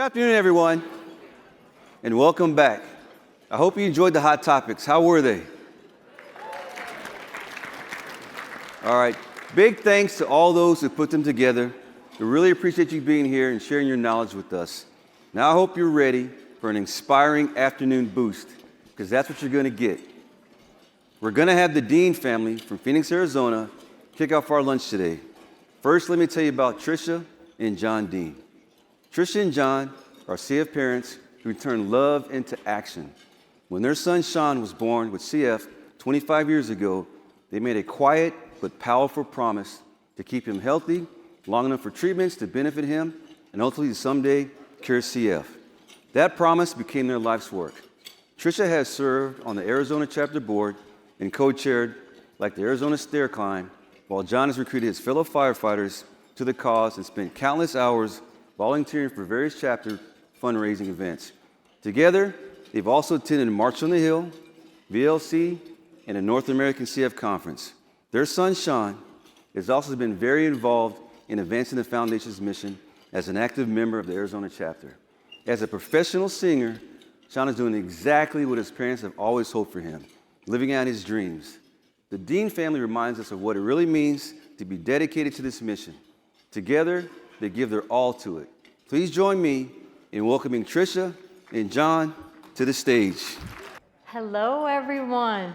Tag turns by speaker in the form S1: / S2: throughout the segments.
S1: afternoon, everyone, and welcome back. I hope you enjoyed the hot topics. How were they? All right. Big thanks to all those who put them together. We really appreciate you being here and sharing your knowledge with us. Now I hope you're ready for an inspiring afternoon boost, because that's what you're going to get. We're going to have the Dean family from Phoenix, Arizona, kick off our lunch today. First, let me tell you about Trisha and John Dean. Trisha and John are CF parents who turned love into action. When their son Sean was born with CF 25 years ago, they made a quiet but powerful promise to keep him healthy long enough for treatments to benefit him and ultimately to someday cure CF. That promise became their life's work. Trisha has served on the Arizona chapter board and co-chaired like the Arizona Stair Climb, while John has recruited his fellow firefighters to the cause and spent countless hours volunteering for various chapter fundraising events. Together, they've also attended March on the Hill, VLC, and a North American CF conference. Their son, Sean, has also been very involved in advancing the Foundation's mission as an active member of the Arizona chapter. As a professional singer, Sean is doing exactly what his parents have always hoped for him, living out his dreams. The Dean family reminds us of what it really means to be dedicated to this mission. Together, they give their all to it. Please join me in welcoming Trisha and John to the stage.
S2: Hello, everyone.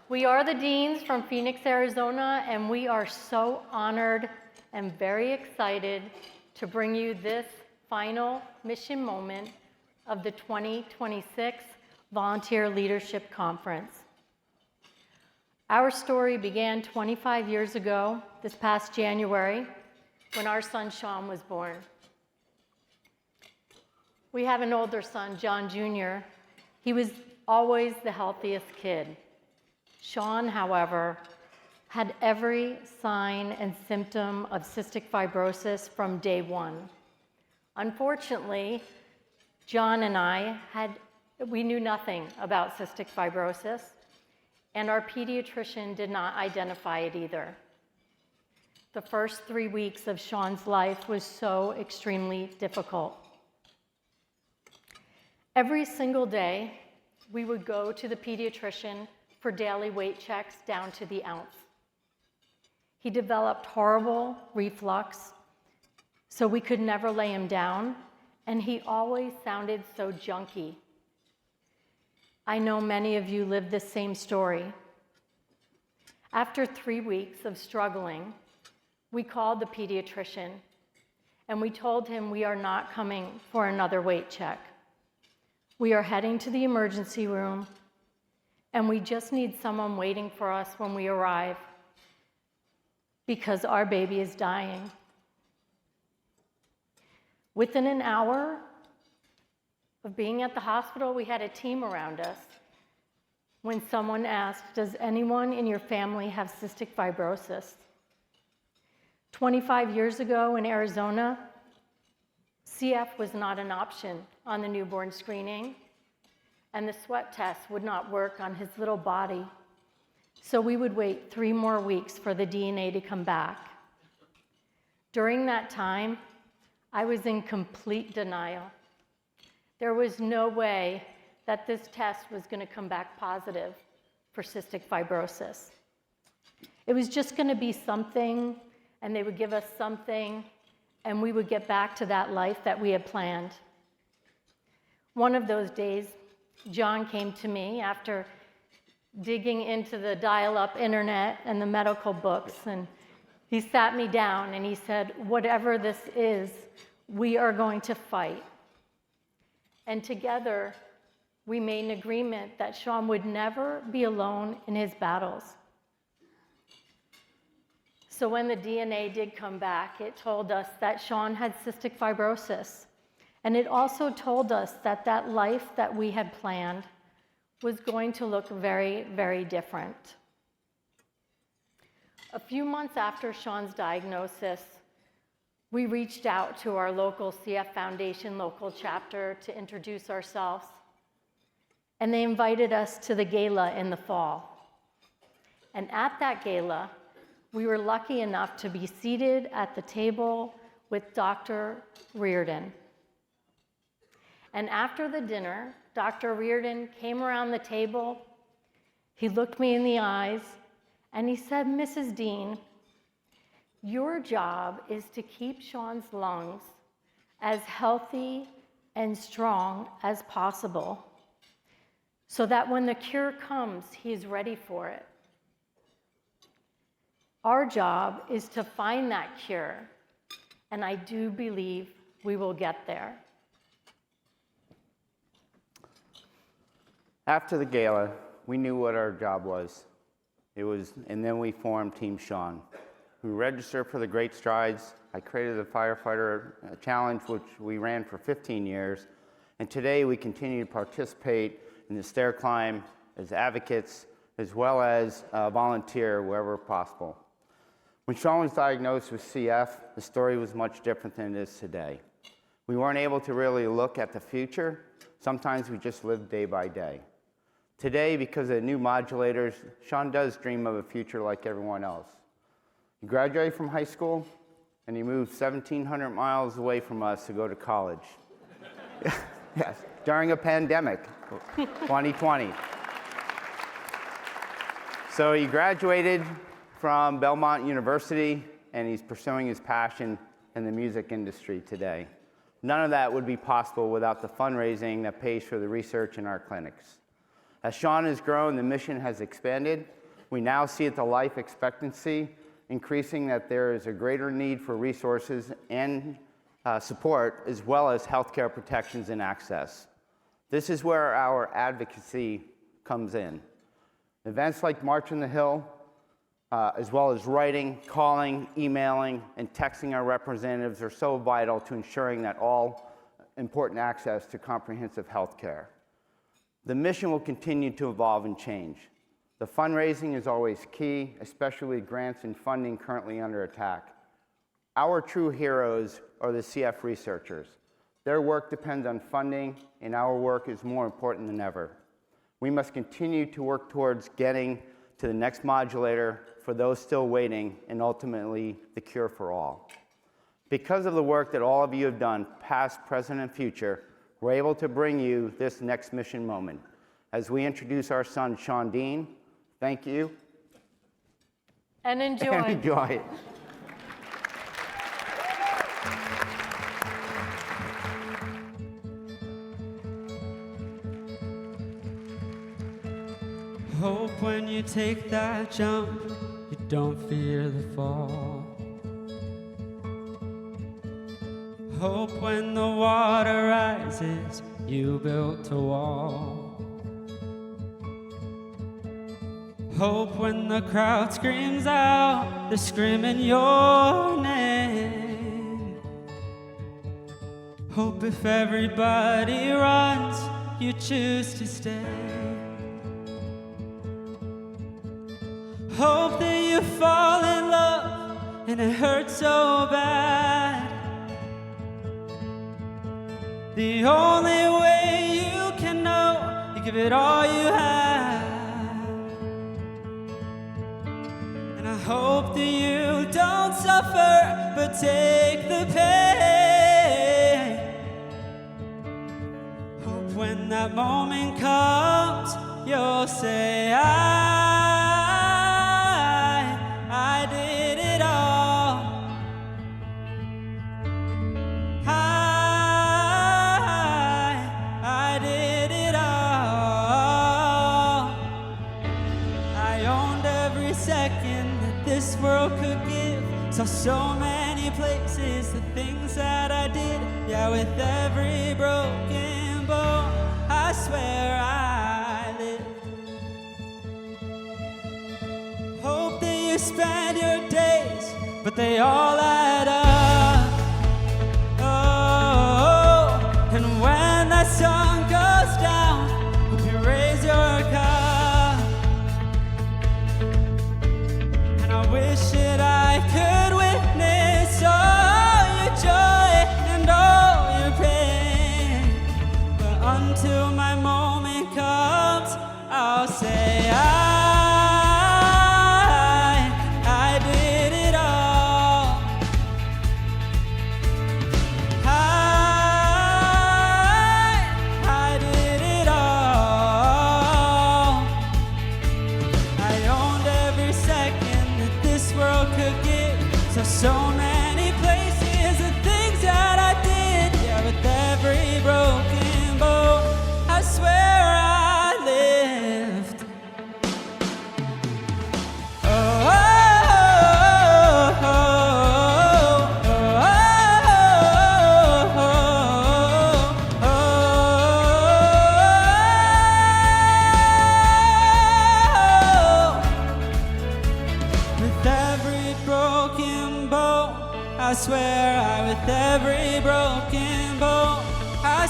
S2: We are the Deans from Phoenix, Arizona, and we are so honored and very excited to bring you this final mission moment of the 2026 Volunteer Leadership Conference. Our story began 25 years ago, this past January, when our son Sean was born. We have an older son, John Jr. He was always the healthiest kid. Sean, however, had every sign and symptom of cystic fibrosis from day one. Unfortunately, John and we knew nothing about cystic fibrosis, and our pediatrician did not identify it either. The first 3 weeks of Sean's life was so extremely difficult. Every single day, we would go to the pediatrician for daily weight checks down to the ounce. He developed horrible reflux, so we could never lay him down, and he always sounded so junky. I know many of you live this same story. After 3 weeks of struggling, we called the pediatrician, and we told him we are not coming for another weight check. We are heading to the emergency room, and we just need someone waiting for us when we arrive because our baby is dying. Within an hour of being at the hospital, we had a team around us when someone asked, "Does anyone in your family have cystic fibrosis?" 25 years ago in Arizona, CF was not an option on the newborn screening, and the sweat test would not work on his little body. So we would wait 3 more weeks for the DNA to come back. During that time, I was in complete denial. There was no way that this test was going to come back positive for cystic fibrosis. It was just going to be something, and they would give us something, and we would get back to that life that we had planned. One of those days, John came to me after digging into the dial-up internet and the medical books, and he sat me down and he said, "Whatever this is, we are going to fight." And together, we made an agreement that Sean would never be alone in his battles. So when the DNA did come back, it told us that Sean had cystic fibrosis. And it also told us that that life that we had planned was going to look very, very different. A few months after Sean's diagnosis, we reached out to our local CF Foundation local chapter to introduce ourselves. And they invited us to the gala in the fall. And at that gala, we were lucky enough to be seated at the table with Dr. Reardon. And after the dinner, Dr. Reardon came around the table, he looked me in the eyes, and he said, "Mrs. Dean, your job is to keep Sean's lungs as healthy and strong as possible so that when the cure comes, he's ready for it. Our job is to find that cure, and I do believe we will get there."
S3: After the gala, we knew what our job was. And then we formed Team Sean. We registered for the Great Strides. I created the Firefighter Challenge, which we ran for 15 years. And today we continue to participate in the stair climb as advocates, as well as volunteer wherever possible. When Sean was diagnosed with CF, the story was much different than it is today. We weren't able to really look at the future. Sometimes we just lived day by day. Today, because of the new modulators, Sean does dream of a future like everyone else. He graduated from high school, and he moved 1,700 miles away from us to go to college. Yes, during a pandemic, 2020. So he graduated from Belmont University, and he's pursuing his passion in the music industry today. None of that would be possible without the fundraising that pays for the research in our clinics. As Sean has grown, the mission has expanded. We now see at the life expectancy increasing that there is a greater need for resources and support, as well as healthcare protections and access. This is where our advocacy comes in. Events like March on the Hill, as well as writing, calling, emailing, and texting our representatives are so vital to ensuring that all important access to comprehensive health care. The mission will continue to evolve and change. The fundraising is always key, especially with grants and funding currently under attack. Our true heroes are the CF researchers. Their work depends on funding, and our work is more important than ever. We must continue to work towards getting to the next modulator for those still waiting, and ultimately the cure for all. Because of the work that all of you have done, past, present, and future, we're able to bring you this next mission moment. As we introduce our son, Sean Dean, thank you.
S2: And enjoy.
S3: And enjoy it.
S4: Hope when you take that jump, you don't fear the fall. Hope when the water rises, you built a wall. Hope when the crowd screams out, they're screaming your name. Hope if everybody runs, you choose to stay. Hope that you fall in love and it hurts so bad. The only way you can know, you give it all you have. And I hope that you don't suffer, but take the pain. Hope when that moment comes, you'll say, I did it all. I did it all. I owned every second that this world could give. Saw so many places, the things that I did. Yeah, with every broken bone, I swear I lived. Hope that you spend your days, but they all add up. Oh, and when that sun goes down, hope you raise your cup. And I wish that I could witness all your joy and all your pain. But until my moment comes, I'll say I did it all. I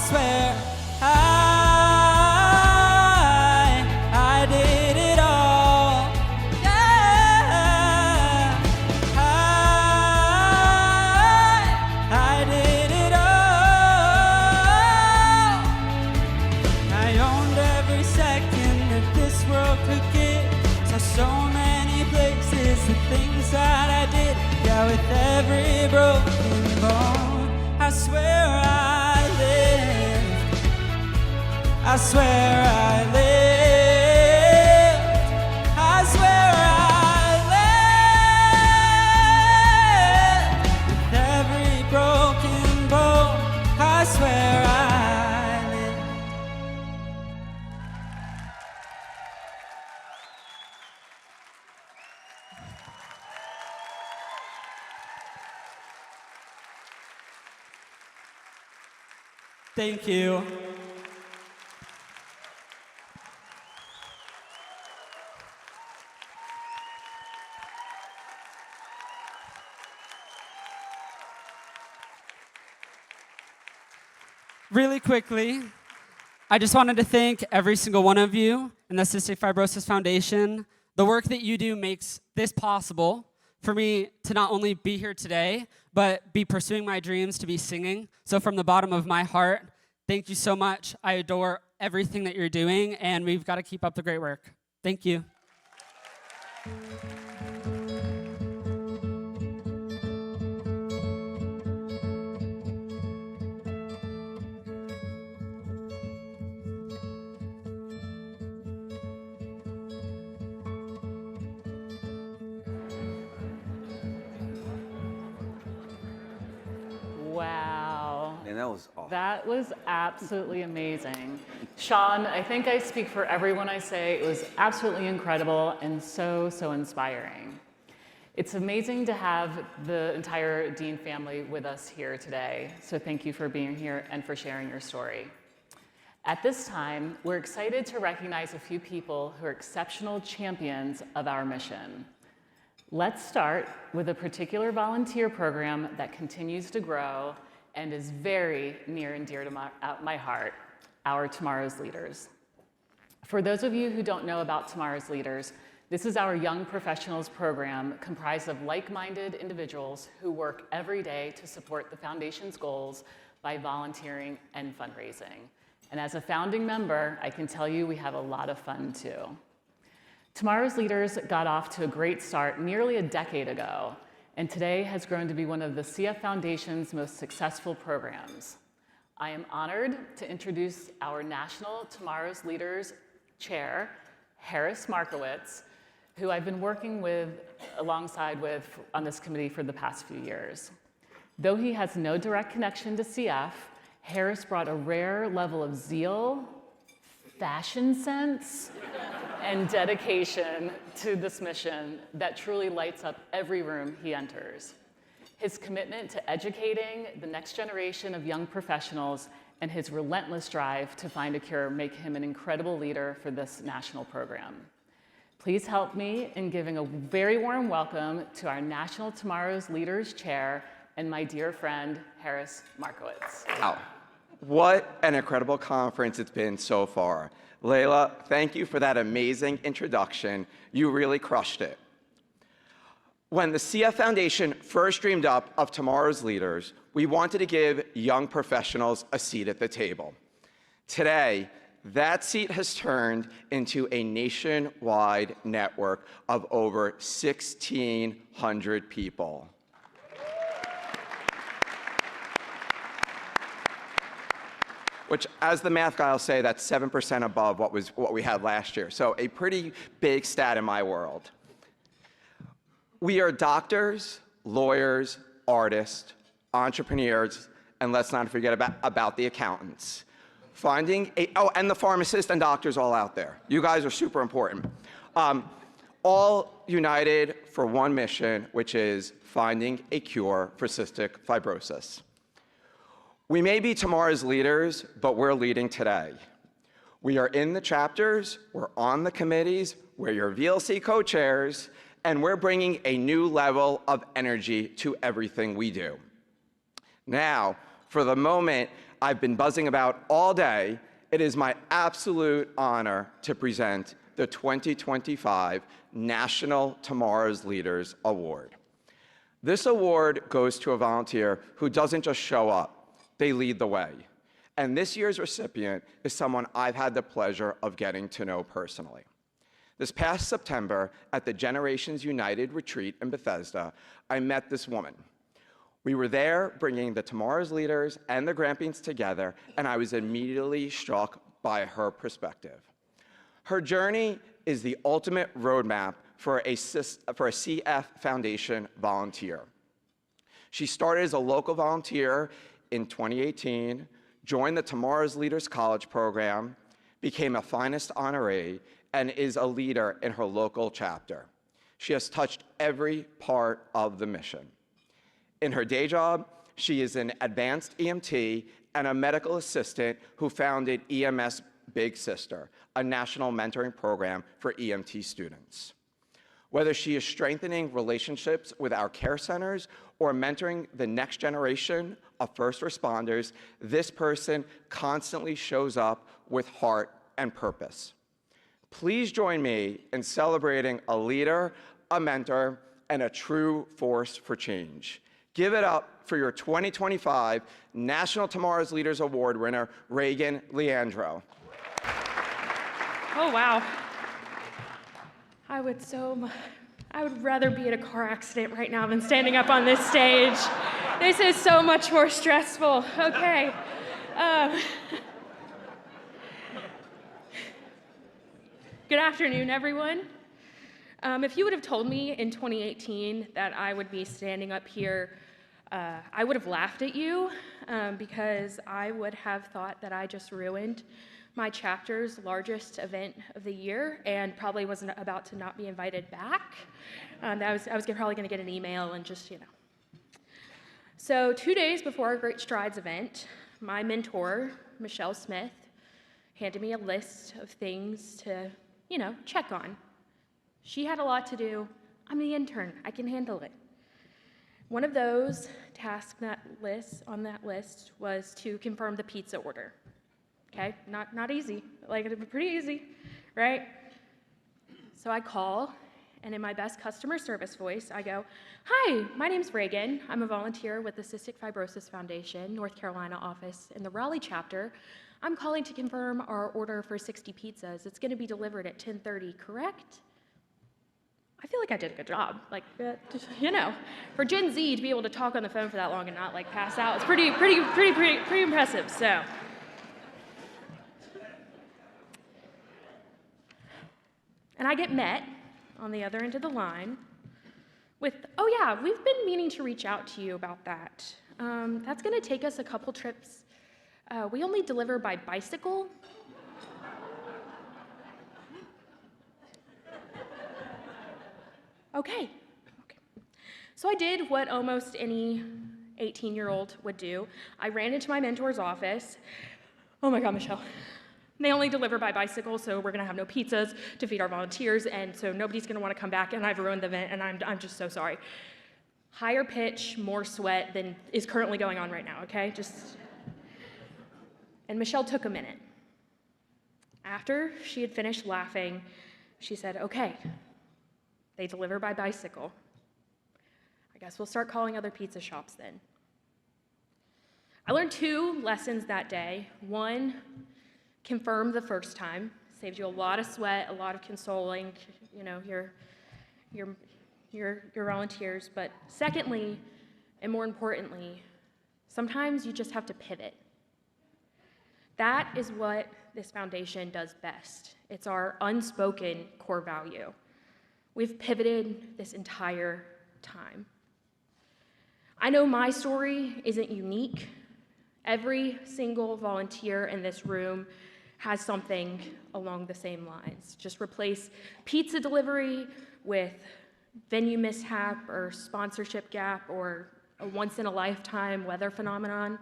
S4: swear I did it all. Yeah, I did it all. I owned every second that this world could give. Saw so many places, the things that I did. Yeah, with every broken bone, I swear I lived. I swear I lived. I swear I lived. With every broken bone, I swear I lived. Thank you. Really quickly, I just wanted to thank every single one of you in the Cystic Fibrosis Foundation. The work that you do makes this possible for me to not only be here today, but be pursuing my dreams to be singing. So from the bottom of my heart, thank you so much. I adore everything that you're doing, and we've got to keep up the great work. Thank you.
S5: Wow.
S1: And that was awesome.
S5: That was absolutely amazing. Sean, I think I speak for everyone I say it was absolutely incredible and so, so inspiring. It's amazing to have the entire Dean family with us here today, so thank you for being here and for sharing your story. At this time, we're excited to recognize a few people who are exceptional champions of our mission. Let's start with a particular volunteer program that continues to grow and is very near and dear to my heart, our Tomorrow's Leaders. For those of you who don't know about Tomorrow's Leaders, this is our young professionals program comprised of like-minded individuals who work every day to support the foundation's goals by volunteering and fundraising. And as a founding member, I can tell you we have a lot of fun too. Tomorrow's Leaders got off to a great start nearly a decade ago, and today has grown to be one of the CF Foundation's most successful programs. I am honored to introduce our National Tomorrow's Leaders Chair, Harris Markowitz, who I've been working alongside with on this committee for the past few years. Though he has no direct connection to CF, Harris brought a rare level of zeal, fashion sense, and dedication to this mission that truly lights up every room he enters. His commitment to educating the next generation of young professionals and his relentless drive to find a cure make him an incredible leader for this national program. Please help me in giving a very warm welcome to our National Tomorrow's Leaders Chair and my dear friend, Harris Markowitz.
S6: Wow. What an incredible conference it's been so far. Layla, thank you for that amazing introduction. You really crushed it. When the CF Foundation first dreamed up of Tomorrow's Leaders, we wanted to give young professionals a seat at the table. Today, that seat has turned into a nationwide network of over 1,600 people. Which, as the math guy will say, that's 7% above what we had last year. So a pretty big stat in my world. We are doctors, lawyers, artists, entrepreneurs, and let's not forget about the accountants. And the pharmacists and doctors all out there. You guys are super important. All united for one mission, which is finding a cure for cystic fibrosis. We may be tomorrow's leaders, but we're leading today. We are in the chapters, we're on the committees, we're your VLC co-chairs, and we're bringing a new level of energy to everything we do. Now, for the moment, I've been buzzing about all day, it is my absolute honor to present the 2025 National Tomorrow's Leaders Award. This award goes to a volunteer who doesn't just show up, they lead the way. And this year's recipient is someone I've had the pleasure of getting to know personally. This past September, at the Generations United retreat in Bethesda, I met this woman. We were there bringing the Tomorrow's Leaders and the Grampians together, and I was immediately struck by her perspective. Her journey is the ultimate roadmap for a CF Foundation volunteer. She started as a local volunteer in 2018, joined the Tomorrow's Leaders College program, became a Finest honoree, and is a leader in her local chapter. She has touched every part of the mission. In her day job, she is an advanced EMT and a medical assistant who founded EMS Big Sister, a national mentoring program for EMT students. Whether she is strengthening relationships with our care centers or mentoring the next generation of first responders, this person constantly shows up with heart and purpose. Please join me in celebrating a leader, a mentor, and a true force for change. Give it up for your 2025 National Tomorrow's Leaders Award winner, Reagan Leandro.
S7: Oh, wow. I would rather be in a car accident right now than standing up on this stage. This is so much more stressful. Okay. Good afternoon, everyone. If you would have told me in 2018 that I would be standing up here, I would have laughed at you because I would have thought that I just ruined my chapter's largest event of the year and probably wasn't about to not be invited back. I was probably going to get an email and just, So 2 days before our Great Strides event, my mentor, Michelle Smith, handed me a list of things to, check on. She had a lot to do. I'm the intern. I can handle it. One of those tasks on that list was to confirm the pizza order. Okay, not easy. Like, it'd be pretty easy, right? So I call, and in my best customer service voice, I go, "Hi, my name's Reagan. I'm a volunteer with the Cystic Fibrosis Foundation, North Carolina office in the Raleigh chapter. I'm calling to confirm our order for 60 pizzas. It's gonna be delivered at 10:30, correct?" I feel like I did a good job. For Gen Z to be able to talk on the phone for that long and not pass out, it's pretty impressive. So, and I get met on the other end of the line with, "Oh yeah, we've been meaning to reach out to you about that. That's gonna take us a couple trips. We only deliver by bicycle." Okay. So I did what almost any 18-year-old would do. I ran into my mentor's office. "Oh my God, Michelle. They only deliver by bicycle, so we're gonna have no pizzas to feed our volunteers, and so nobody's gonna wanna come back, and I've ruined the event, and I'm just so sorry." Higher pitch, more sweat than is currently going on right now, okay? And Michelle took a minute. After she had finished laughing, she said, "Okay, they deliver by bicycle. I guess we'll start calling other pizza shops then." I learned 2 lessons that day. One, confirm the first time. Saves you a lot of sweat, a lot of consoling, your volunteers. But secondly, and more importantly, sometimes you just have to pivot. That is what this foundation does best. It's our unspoken core value. We've pivoted this entire time. I know my story isn't unique. Every single volunteer in this room has something along the same lines. Just replace pizza delivery with venue mishap or sponsorship gap or a once-in-a-lifetime weather phenomenon.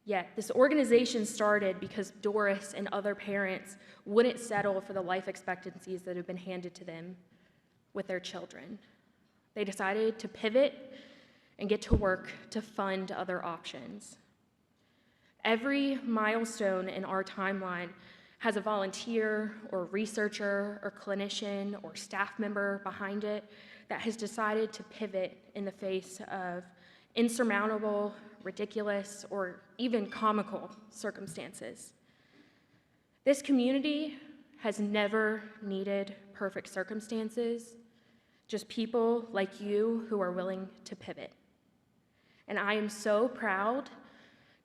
S7: Yet this organization started because Doris and other parents wouldn't settle for the life expectancies that have been handed to them with their children. They decided to pivot and get to work to fund other options. Every milestone in our timeline has a volunteer or researcher or clinician or staff member behind it that has decided to pivot in the face of insurmountable, ridiculous, or even comical circumstances. This community has never needed perfect circumstances, just people like you who are willing to pivot. And I am so proud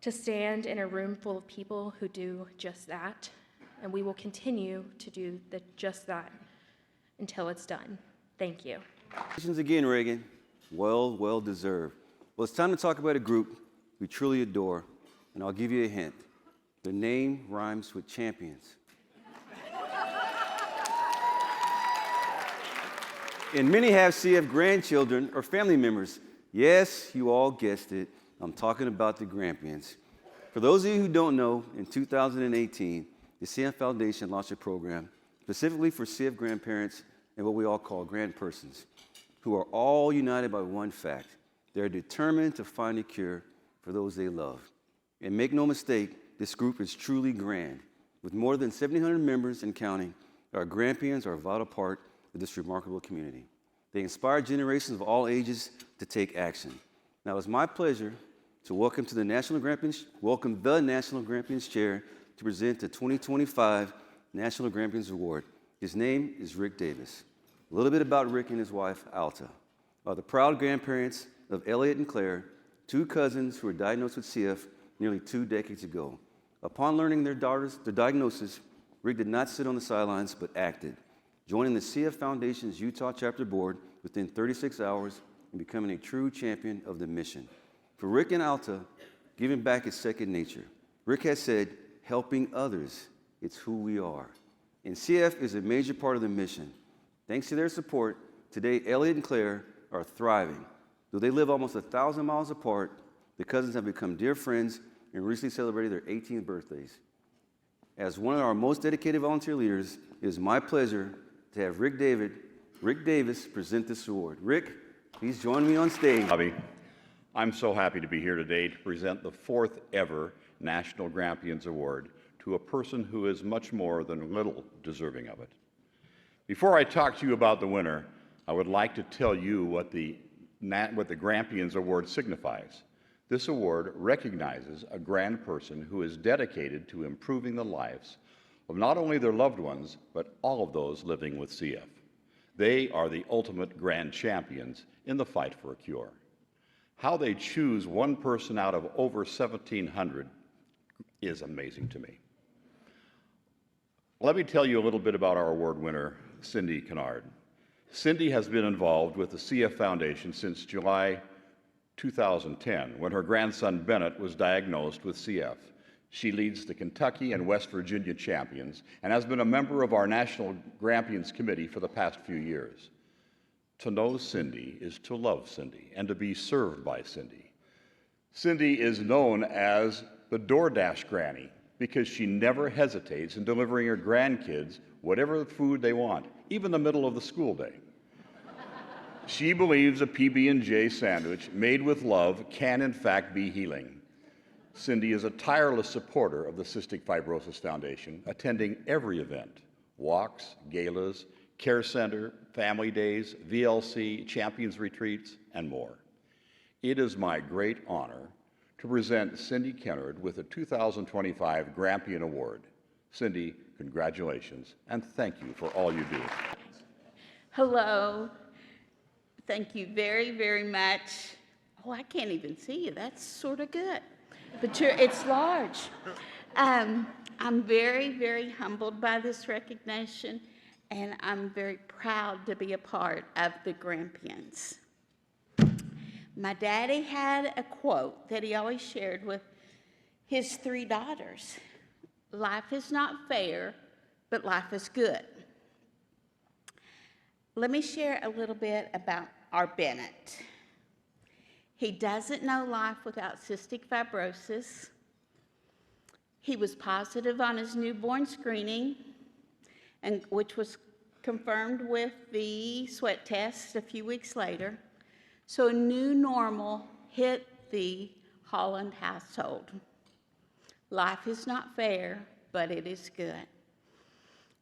S7: to stand in a room full of people who do just that, and we will continue to do just that until it's done. Thank you.
S1: Congratulations again, Reagan. Well deserved. Well, it's time to talk about a group we truly adore, and I'll give you a hint. Their name rhymes with champions. And many have CF grandchildren or family members. Yes, you all guessed it. I'm talking about the Grampians. For those of you who don't know, in 2018, the CF Foundation launched a program specifically for CF grandparents and what we all call grandpersons, who are all united by one fact. They're determined to find a cure for those they love. And make no mistake, this group is truly grand. With more than 1,700 members and counting, our Grampians are a vital part of this remarkable community. They inspire generations of all ages to take action. Now, it's my pleasure to welcome the National Grampians Chair to present the 2025 National Grampians Award. His name is Rick Davis. A little bit about Rick and his wife, Alta, are the proud grandparents of Elliot and Claire, two cousins who were diagnosed with CF nearly 2 decades ago. Upon learning their diagnosis, Rick did not sit on the sidelines but acted, joining the CF Foundation's Utah chapter board within 36 hours and becoming a true champion of the mission. For Rick and Alta, giving back is second nature. Rick has said, helping others, it's who we are. And CF is a major part of the mission. Thanks to their support, today Elliot and Claire are thriving. Though they live almost 1,000 miles apart, the cousins have become dear friends and recently celebrated their 18th birthdays. As one of our most dedicated volunteer leaders, it is my pleasure to have Rick Davis present this award. Rick, please join me on stage.
S8: Bobby, I'm so happy to be here today to present the 4th ever National Grampians Award to a person who is much more than little deserving of it. Before I talk to you about the winner, I would like to tell you what the Grampians Award signifies. This award recognizes a grand person who is dedicated to improving the lives of not only their loved ones, but all of those living with CF. They are the ultimate grand champions in the fight for a cure. How they choose one person out of over 1,700 is amazing to me. Let me tell you a little bit about our award winner, Cindy Kennard. Cindy has been involved with the CF Foundation since July 2010, when her grandson Bennett was diagnosed with CF. She leads the Kentucky and West Virginia champions and has been a member of our National Grampians Committee for the past few years. To know Cindy is to love Cindy and to be served by Cindy. Cindy is known as the DoorDash Granny because she never hesitates in delivering her grandkids whatever food they want, even in the middle of the school day. She believes a PB&J sandwich made with love can in fact be healing. Cindy is a tireless supporter of the Cystic Fibrosis Foundation, attending every event, walks, galas, care center, family days, VLC, champions retreats, and more. It is my great honor to present Cindy Kennard with the 2025 Grampian Award. Cindy, congratulations, and thank you for all you do.
S9: Hello. Thank you very, very much. Oh, I can't even see you. That's sort of good. But it's large. I'm very, very humbled by this recognition, and I'm very proud to be a part of the Grampians. My daddy had a quote that he always shared with his 3 daughters. Life is not fair, but life is good. Let me share a little bit about our Bennett. He doesn't know life without cystic fibrosis. He was positive on his newborn screening, which was confirmed with the sweat test a few weeks later. So a new normal hit the Holland household. Life is not fair, but it is good.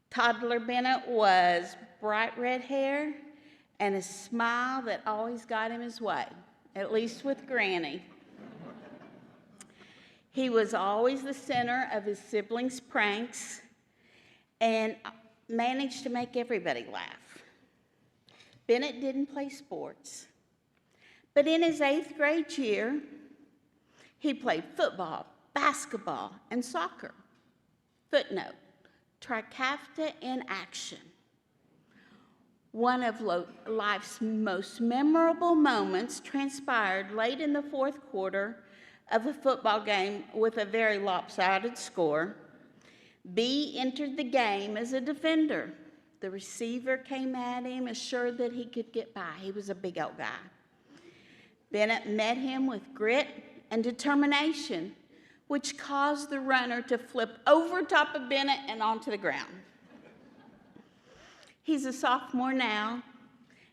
S9: Toddler Bennett was bright red hair and a smile that always got him his way, at least with Granny. He was always the center of his siblings' pranks and managed to make everybody laugh. Bennett didn't play sports, but in his 8th grade year, he played football, basketball, and soccer. Footnote, trifecta in action. One of life's most memorable moments transpired late in the 4th quarter of a football game with a very lopsided score. B entered the game as a defender. The receiver came at him, assured that he could get by. He was a big old guy. Bennett met him with grit and determination, which caused the runner to flip over top of Bennett and onto the ground. He's a sophomore now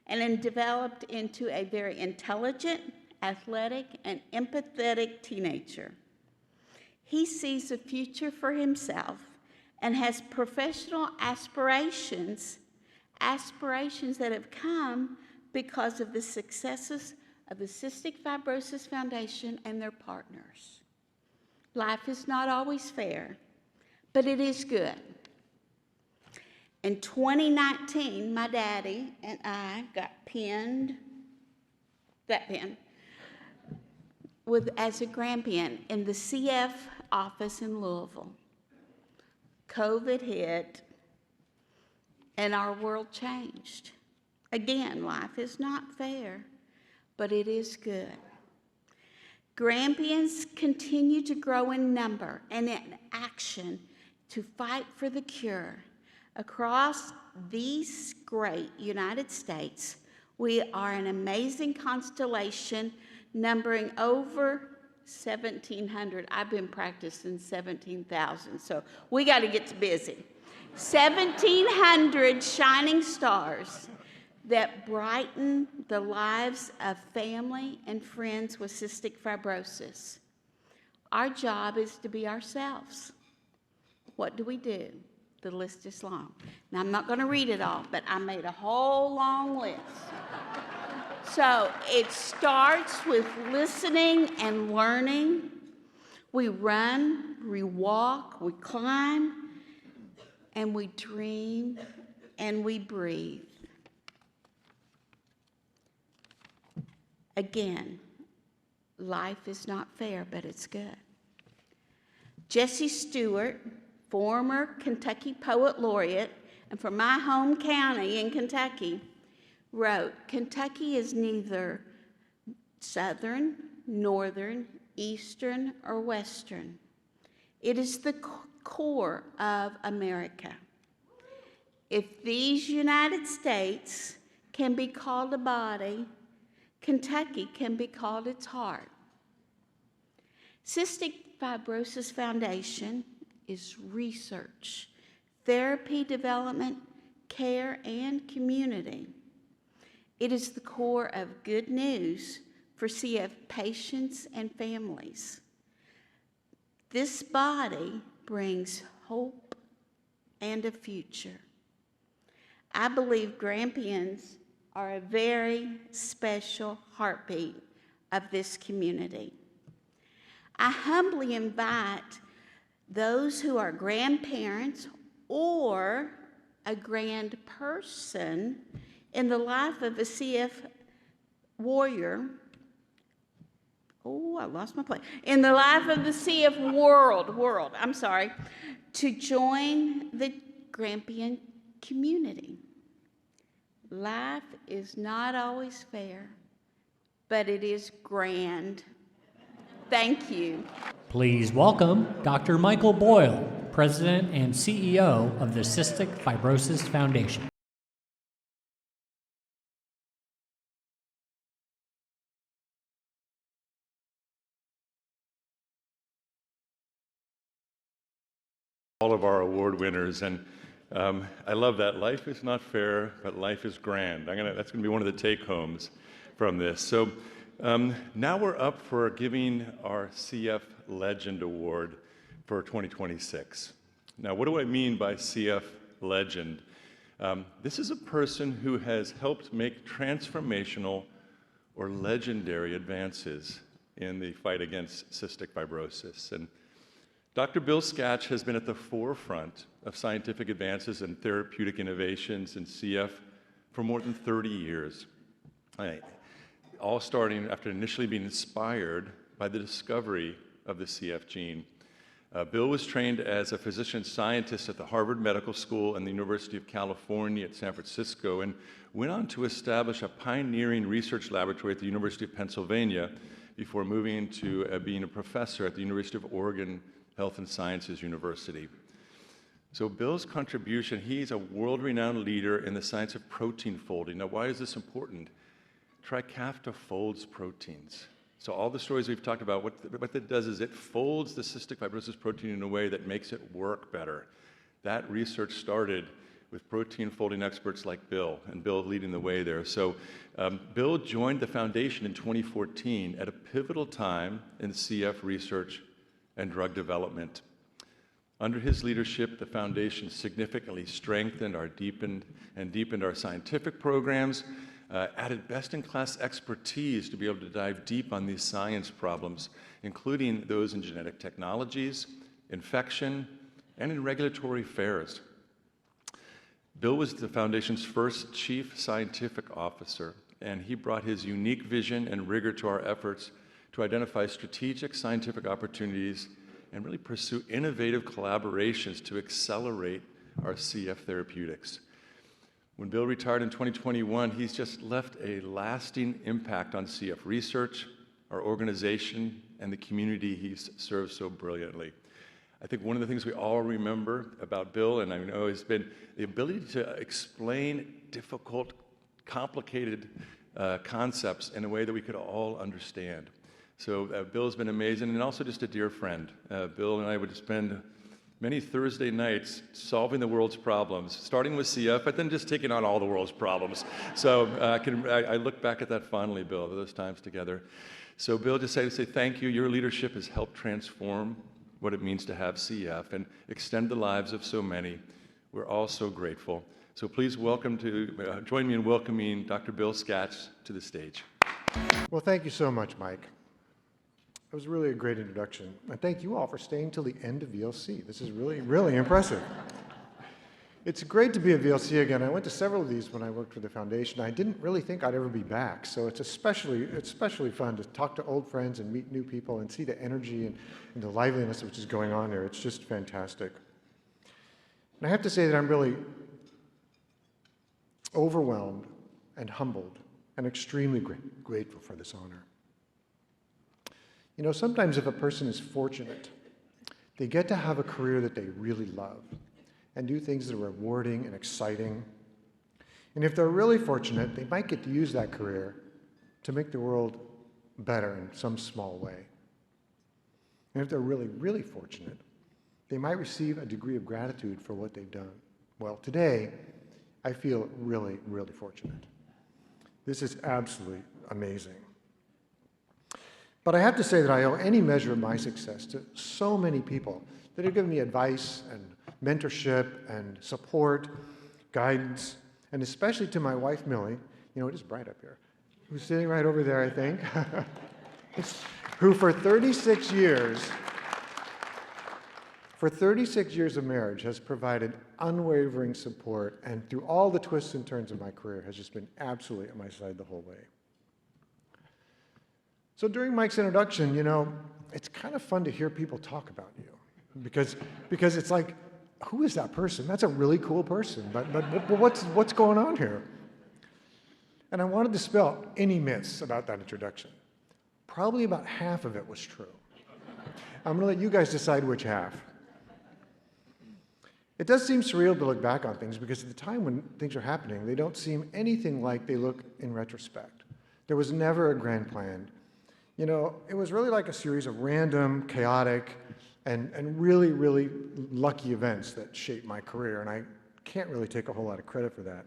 S9: and then developed into a very intelligent, athletic, and empathetic teenager. He sees a future for himself and has professional aspirations that have come because of the successes of the Cystic Fibrosis Foundation and their partners. Life is not always fair, but it is good. In 2019, my daddy and I got pinned, as a Grampian in the CF office in Louisville. COVID hit, and our world changed. Again, life is not fair, but it is good. Grampians continue to grow in number and in action to fight for the cure. Across these great United States, we are an amazing constellation numbering over 1,700. I've been practicing 17,000, so we got to get busy. 1,700 shining stars that brighten the lives of family and friends with cystic fibrosis. Our job is to be ourselves. What do we do? The list is long. Now, I'm not going to read it all, but I made a whole long list. So it starts with listening and learning. We run, we walk, we climb, and we dream, and we breathe. Again, life is not fair, but it's good. Jesse Stewart, former Kentucky Poet Laureate, and from my home county in Kentucky, wrote, "Kentucky is neither southern, northern, eastern, or western. It is the core of America. If these United States can be called a body, Kentucky can be called its heart." Cystic Fibrosis Foundation is research, therapy development, care, and community. It is the core of good news for CF patients and families. This body brings hope and a future. I believe Grampians are a very special heartbeat of this community. I humbly invite those who are grandparents or a grand person in the life of a CF warrior, I lost my place, in the life of the CF world, to join the Grampian community. Life is not always fair, but it is grand. Thank you.
S10: Please welcome Dr. Michael Boyle, President and CEO of the Cystic Fibrosis Foundation.
S11: All of our award winners, and I love that. Life is not fair, but life is grand. That's going to be one of the take-homes from this. So now we're up for giving our CF Legend Award for 2026. Now, what do I mean by CF Legend? This is a person who has helped make transformational or legendary advances in the fight against cystic fibrosis. And Dr. Bill Skatch has been at the forefront of scientific advances and therapeutic innovations in CF for more than 30 years. All starting after initially being inspired by the discovery of the CF gene. Bill was trained as a physician scientist at the Harvard Medical School and the University of California at San Francisco, and went on to establish a pioneering research laboratory at the University of Pennsylvania before moving to being a professor at the University of Oregon Health and Sciences University. So Bill's contribution, he's a world-renowned leader in the science of protein folding. Now, why is this important? Trikafta folds proteins. So all the stories we've talked about, what that does is it folds the cystic fibrosis protein in a way that makes it work better. That research started with protein folding experts like Bill, and Bill leading the way there. So Bill joined the foundation in 2014 at a pivotal time in CF research and drug development. Under his leadership, the foundation significantly strengthened deepened our scientific programs, added best-in-class expertise to be able to dive deep on these science problems, including those in genetic technologies, infection, and in regulatory affairs. Bill was the foundation's first chief scientific officer, and he brought his unique vision and rigor to our efforts to identify strategic scientific opportunities and really pursue innovative collaborations to accelerate our CF therapeutics. When Bill retired in 2021, he's just left a lasting impact on CF research, our organization, and the community he serves so brilliantly. I think one of the things we all remember about Bill, and I know, has been the ability to explain difficult, complicated concepts in a way that we could all understand. So Bill's been amazing, and also just a dear friend. Bill and I would spend many Thursday nights solving the world's problems, starting with CF, but then just taking on all the world's problems. So I look back at that fondly, Bill, those times together. So Bill, just say thank you. Your leadership has helped transform what it means to have CF and extend the lives of so many. We're all so grateful. So please join me in welcoming Dr. Bill Skatch to the stage.
S12: Well, thank you so much, Mike. It was really a great introduction. And thank you all for staying till the end of VLC. This is really, really impressive. It's great to be at VLC again. I went to several of these when I worked for the foundation. I didn't really think I'd ever be back, so it's especially fun to talk to old friends and meet new people and see the energy and the liveliness which is going on there. It's just fantastic. And I have to say that I'm really overwhelmed and humbled and extremely grateful for this honor. You know, sometimes if a person is fortunate, they get to have a career that they really love and do things that are rewarding and exciting. And if they're really fortunate, they might get to use that career to make the world better in some small way. And if they're really, really fortunate, they might receive a degree of gratitude for what they've done. Well, today, I feel really, really fortunate. This is absolutely amazing. But I have to say that I owe any measure of my success to so many people that have given me advice and mentorship and support, guidance, and especially to my wife, Millie. You know, it is bright up here, who's sitting right over there, I think, who for 36 years of marriage has provided unwavering support, and through all the twists and turns of my career has just been absolutely at my side the whole way. So during Mike's introduction, you know, it's kind of fun to hear people talk about you because it's like, who is that person? That's a really cool person, but what's going on here? And I wanted to dispel any myths about that introduction. Probably about half of it was true. I'm going to let you guys decide which half. It does seem surreal to look back on things because at the time when things are happening, they don't seem anything like they look in retrospect. There was never a grand plan. You know, it was really like a series of random, chaotic, and really, really lucky events that shaped my career, and I can't really take a whole lot of credit for that.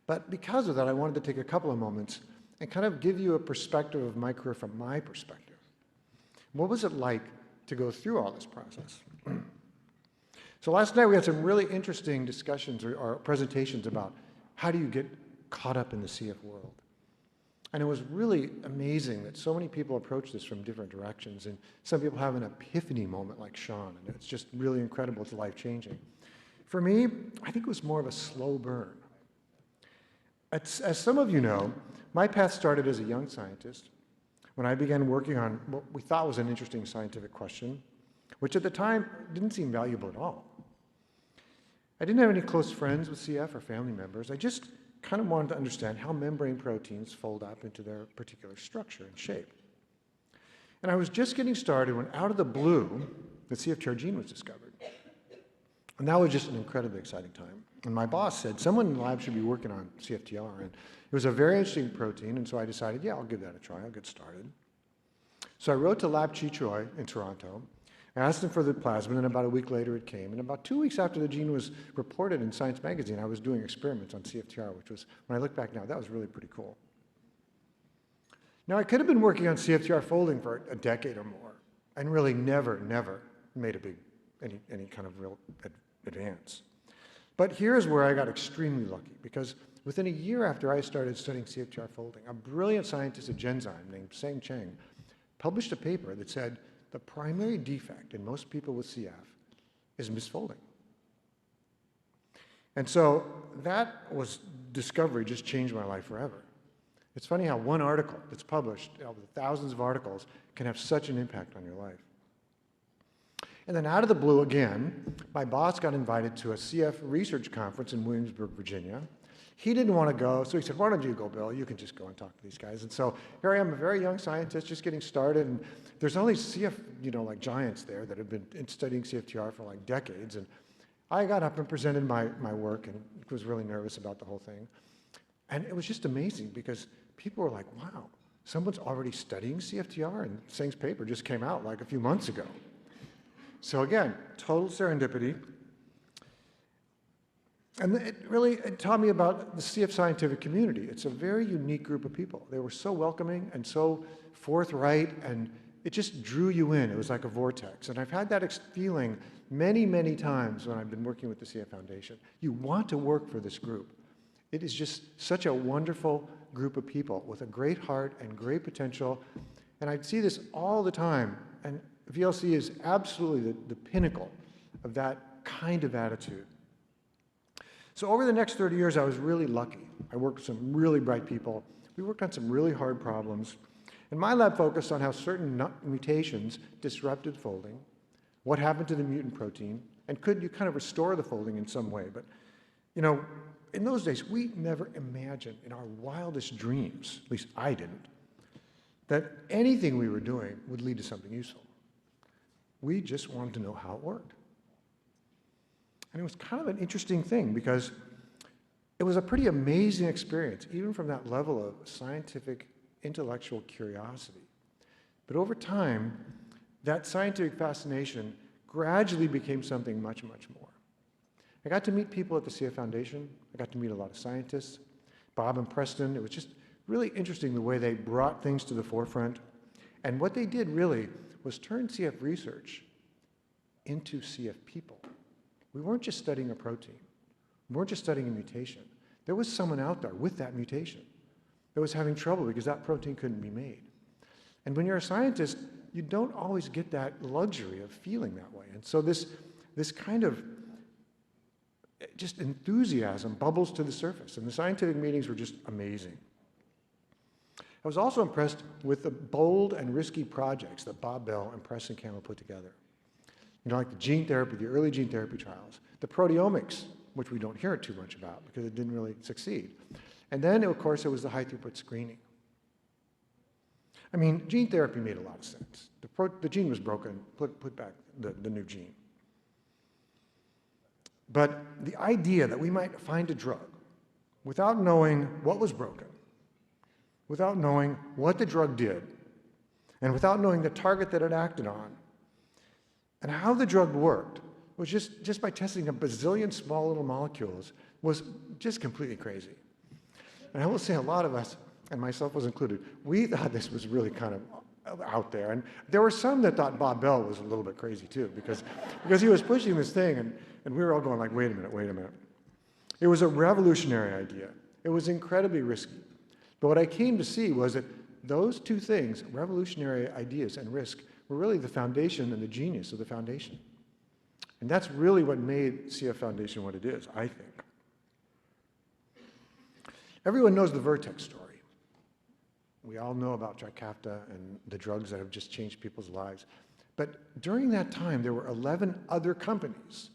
S12: But because of that, I wanted to take a couple of moments and kind of give you a perspective of my career from my perspective. What was it like to go through all this process? So last night we had some really interesting discussions or presentations about how do you get caught up in the CF world. And it was really amazing that so many people approach this from different directions, and some people have an epiphany moment like Sean, and it's just really incredible, it's life-changing. For me, I think it was more of a slow burn. As some of you know, my path started as a young scientist when I began working on what we thought was an interesting scientific question, which at the time didn't seem valuable at all. I didn't have any close friends with CF or family members. I just kind of wanted to understand how membrane proteins fold up into their particular structure and shape. And I was just getting started when, out of the blue, the CFTR gene was discovered. And that was just an incredibly exciting time. And my boss said, someone in the lab should be working on CFTR. And it was a very interesting protein, and so I decided, yeah, I'll give that a try. I'll get started. So I wrote to Lab Chi Choi in Toronto. I asked them for the plasmid, and about a week later it came. And about 2 weeks after the gene was reported in Science magazine, I was doing experiments on CFTR, which was, when I look back now, that was really pretty cool. Now, I could have been working on CFTR folding for a decade or more, and really never made any kind of real advance. But here's where I got extremely lucky, because within a year after I started studying CFTR folding, a brilliant scientist at Genzyme named Sang Cheng published a paper that said the primary defect in most people with CF is misfolding. And so that discovery just changed my life forever. It's funny how one article that's published, the thousands of articles, can have such an impact on your life. And then out of the blue again, my boss got invited to a CF research conference in Williamsburg, Virginia. He didn't want to go, so he said, why don't you go, Bill? You can just go and talk to these guys. And so here I am, a very young scientist, just getting started, and there's all these CF, like giants there that have been studying CFTR for like decades. And I got up and presented my work and was really nervous about the whole thing. And it was just amazing because people were like, wow, someone's already studying CFTR, and Sang's paper just came out like a few months ago. So again, total serendipity. And it taught me about the CF scientific community. It's a very unique group of people. They were so welcoming and so forthright, and it just drew you in. It was like a vortex. And I've had that feeling many, many times when I've been working with the CF Foundation. You want to work for this group. It is just such a wonderful group of people with a great heart and great potential. And I see this all the time. And VLC is absolutely the pinnacle of that kind of attitude. So over the next 30 years, I was really lucky. I worked with some really bright people. We worked on some really hard problems. And my lab focused on how certain mutations disrupted folding, what happened to the mutant protein, and could you kind of restore the folding in some way. But, in those days, we never imagined in our wildest dreams, at least I didn't, that anything we were doing would lead to something useful. We just wanted to know how it worked. And it was kind of an interesting thing because it was a pretty amazing experience, even from that level of scientific, intellectual curiosity. But over time, that scientific fascination gradually became something much, much more. I got to meet people at the CF Foundation. I got to meet a lot of scientists, Bob and Preston. It was just really interesting the way they brought things to the forefront. And what they did really was turn CF research into CF people. We weren't just studying a protein. We weren't just studying a mutation. There was someone out there with that mutation that was having trouble because that protein couldn't be made. And when you're a scientist, you don't always get that luxury of feeling that way. And so this kind of just enthusiasm bubbles to the surface. And the scientific meetings were just amazing. I was also impressed with the bold and risky projects that Bob Bell and Preston Campbell put together. Like the gene therapy, the early gene therapy trials, the proteomics, which we don't hear too much about because it didn't really succeed. And then, of course, it was the high-throughput screening. I mean, gene therapy made a lot of sense. The gene was broken, put back the new gene. But the idea that we might find a drug without knowing what was broken, without knowing what the drug did, and without knowing the target that it acted on, and how the drug worked, was just by testing a bazillion small little molecules, was just completely crazy. And I will say a lot of us and myself was included, we thought this was really kind of out there. And there were some that thought Bob Bell was a little bit crazy too, because he was pushing this thing, and we were all going like, wait a minute. It was a revolutionary idea. It was incredibly risky. But what I came to see was that those two things, revolutionary ideas and risk, were really the foundation and the genius of the foundation. And that's really what made CF Foundation what it is, I think. Everyone knows the Vertex story. We all know about Trikafta and the drugs that have just changed people's lives. But during that time, there were 11 other companies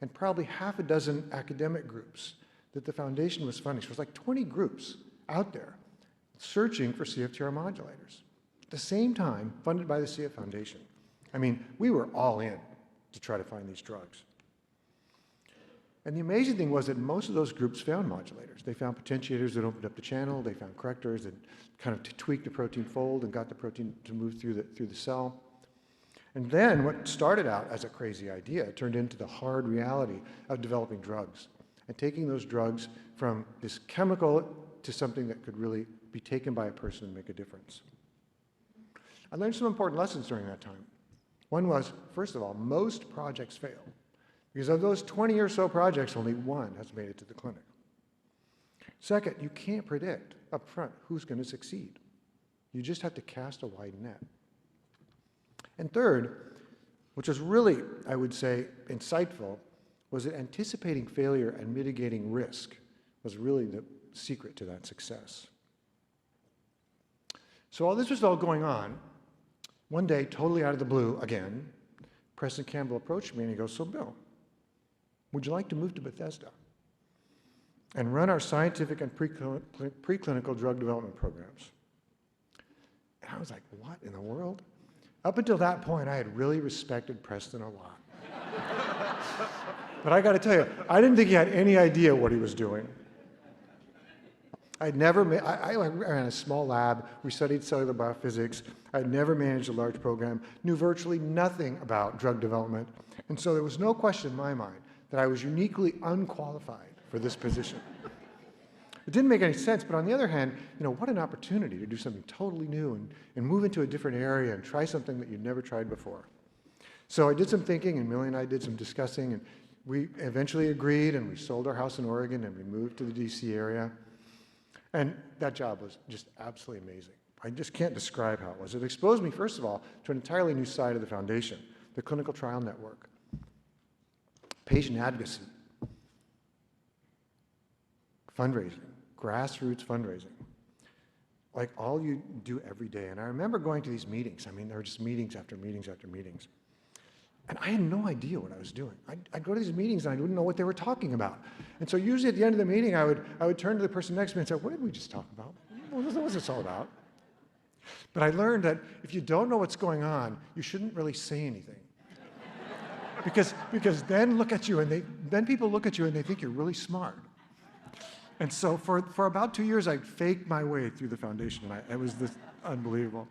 S12: and probably half a dozen academic groups that the foundation was funding. So it was like 20 groups out there searching for CFTR modulators. At the same time, funded by the CF Foundation. I mean, we were all in to try to find these drugs. And the amazing thing was that most of those groups found modulators. They found potentiators that opened up the channel. They found correctors that kind of tweaked the protein fold and got the protein to move through the cell. And then what started out as a crazy idea turned into the hard reality of developing drugs and taking those drugs from this chemical to something that could really be taken by a person and make a difference. I learned some important lessons during that time. One was, first of all, most projects fail. Because of those 20 or so projects, only one has made it to the clinic. Second, you can't predict up front who's going to succeed. You just have to cast a wide net. And third, which was really, I would say, insightful, was that anticipating failure and mitigating risk was really the secret to that success. So while this was all going on, one day, totally out of the blue again, Preston Campbell approached me and he goes, so Bill, would you like to move to Bethesda and run our scientific and preclinical drug development programs? And I was like, what in the world? Up until that point, I had really respected Preston a lot. But I got to tell you, I didn't think he had any idea what he was doing. I ran a small lab. We studied cellular biophysics. I'd never managed a large program, knew virtually nothing about drug development. And so there was no question in my mind that I was uniquely unqualified for this position. It didn't make any sense, but on the other hand, what an opportunity to do something totally new and move into a different area and try something that you'd never tried before. So I did some thinking, and Millie and I did some discussing, and we eventually agreed, and we sold our house in Oregon, and we moved to the DC area. And that job was just absolutely amazing. I just can't describe how it was. It exposed me, first of all, to an entirely new side of the foundation, the clinical trial network, patient advocacy, fundraising, grassroots fundraising, like all you do every day. And I remember going to these meetings. I mean, there were just meetings after meetings after meetings. And I had no idea what I was doing. I'd go to these meetings and I wouldn't know what they were talking about. And so usually at the end of the meeting, I would turn to the person next to me and say, what did we just talk about? What was this all about? But I learned that if you don't know what's going on, you shouldn't really say anything. Because then then people look at you and they think you're really smart. And so for about 2 years, I faked my way through the foundation. And it was unbelievable.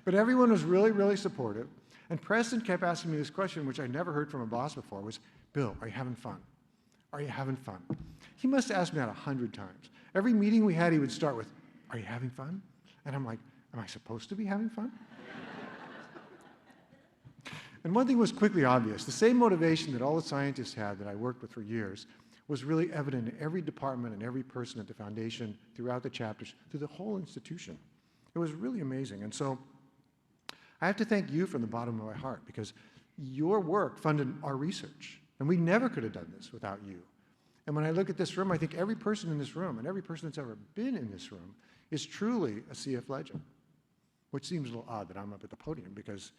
S12: But everyone was really, really supportive. And Preston kept asking me this question, which I never heard from a boss before, was, Bill, are you having fun? Are you having fun? He must have asked me that 100 times. Every meeting we had, he would start with, are you having fun? And I'm like, am I supposed to be having fun? And one thing was quickly obvious. The same motivation that all the scientists had that I worked with for years was really evident in every department and every person at the foundation, throughout the chapters, through the whole institution. It was really amazing. And so I have to thank you from the bottom of my heart, because your work funded our research. And we never could have done this without you. And when I look at this room, I think every person in this room and every person that's ever been in this room is truly a CF legend, which seems a little odd that I'm up at the podium, because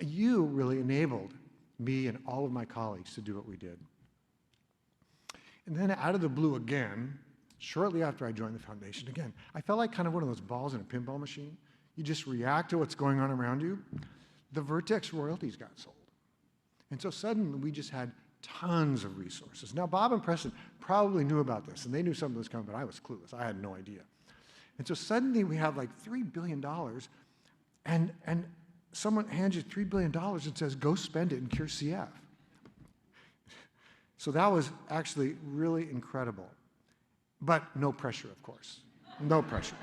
S12: you really enabled me and all of my colleagues to do what we did. And then out of the blue again, shortly after I joined the foundation, again, I felt like kind of one of those balls in a pinball machine. You just react to what's going on around you. The Vertex royalties got sold. And so suddenly we just had tons of resources. Now, Bob and Preston probably knew about this, and they knew something was coming, but I was clueless. I had no idea. And so suddenly we have like $3 billion, and someone hands you $3 billion and says, go spend it and cure CF. So that was actually really incredible. But no pressure, of course. No pressure.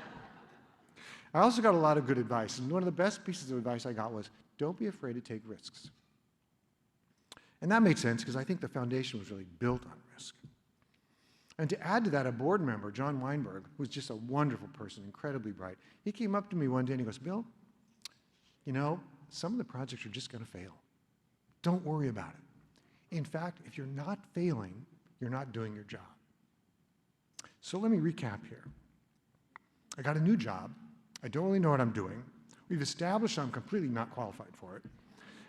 S12: I also got a lot of good advice, and one of the best pieces of advice I got was, don't be afraid to take risks. And that made sense because I think the foundation was really built on risk. And to add to that, a board member, John Weinberg, who was just a wonderful person, incredibly bright, he came up to me one day and he goes, Bill, you know, some of the projects are just going to fail. Don't worry about it. In fact, if you're not failing, you're not doing your job. So let me recap here. I got a new job. I don't really know what I'm doing. We've established I'm completely not qualified for it.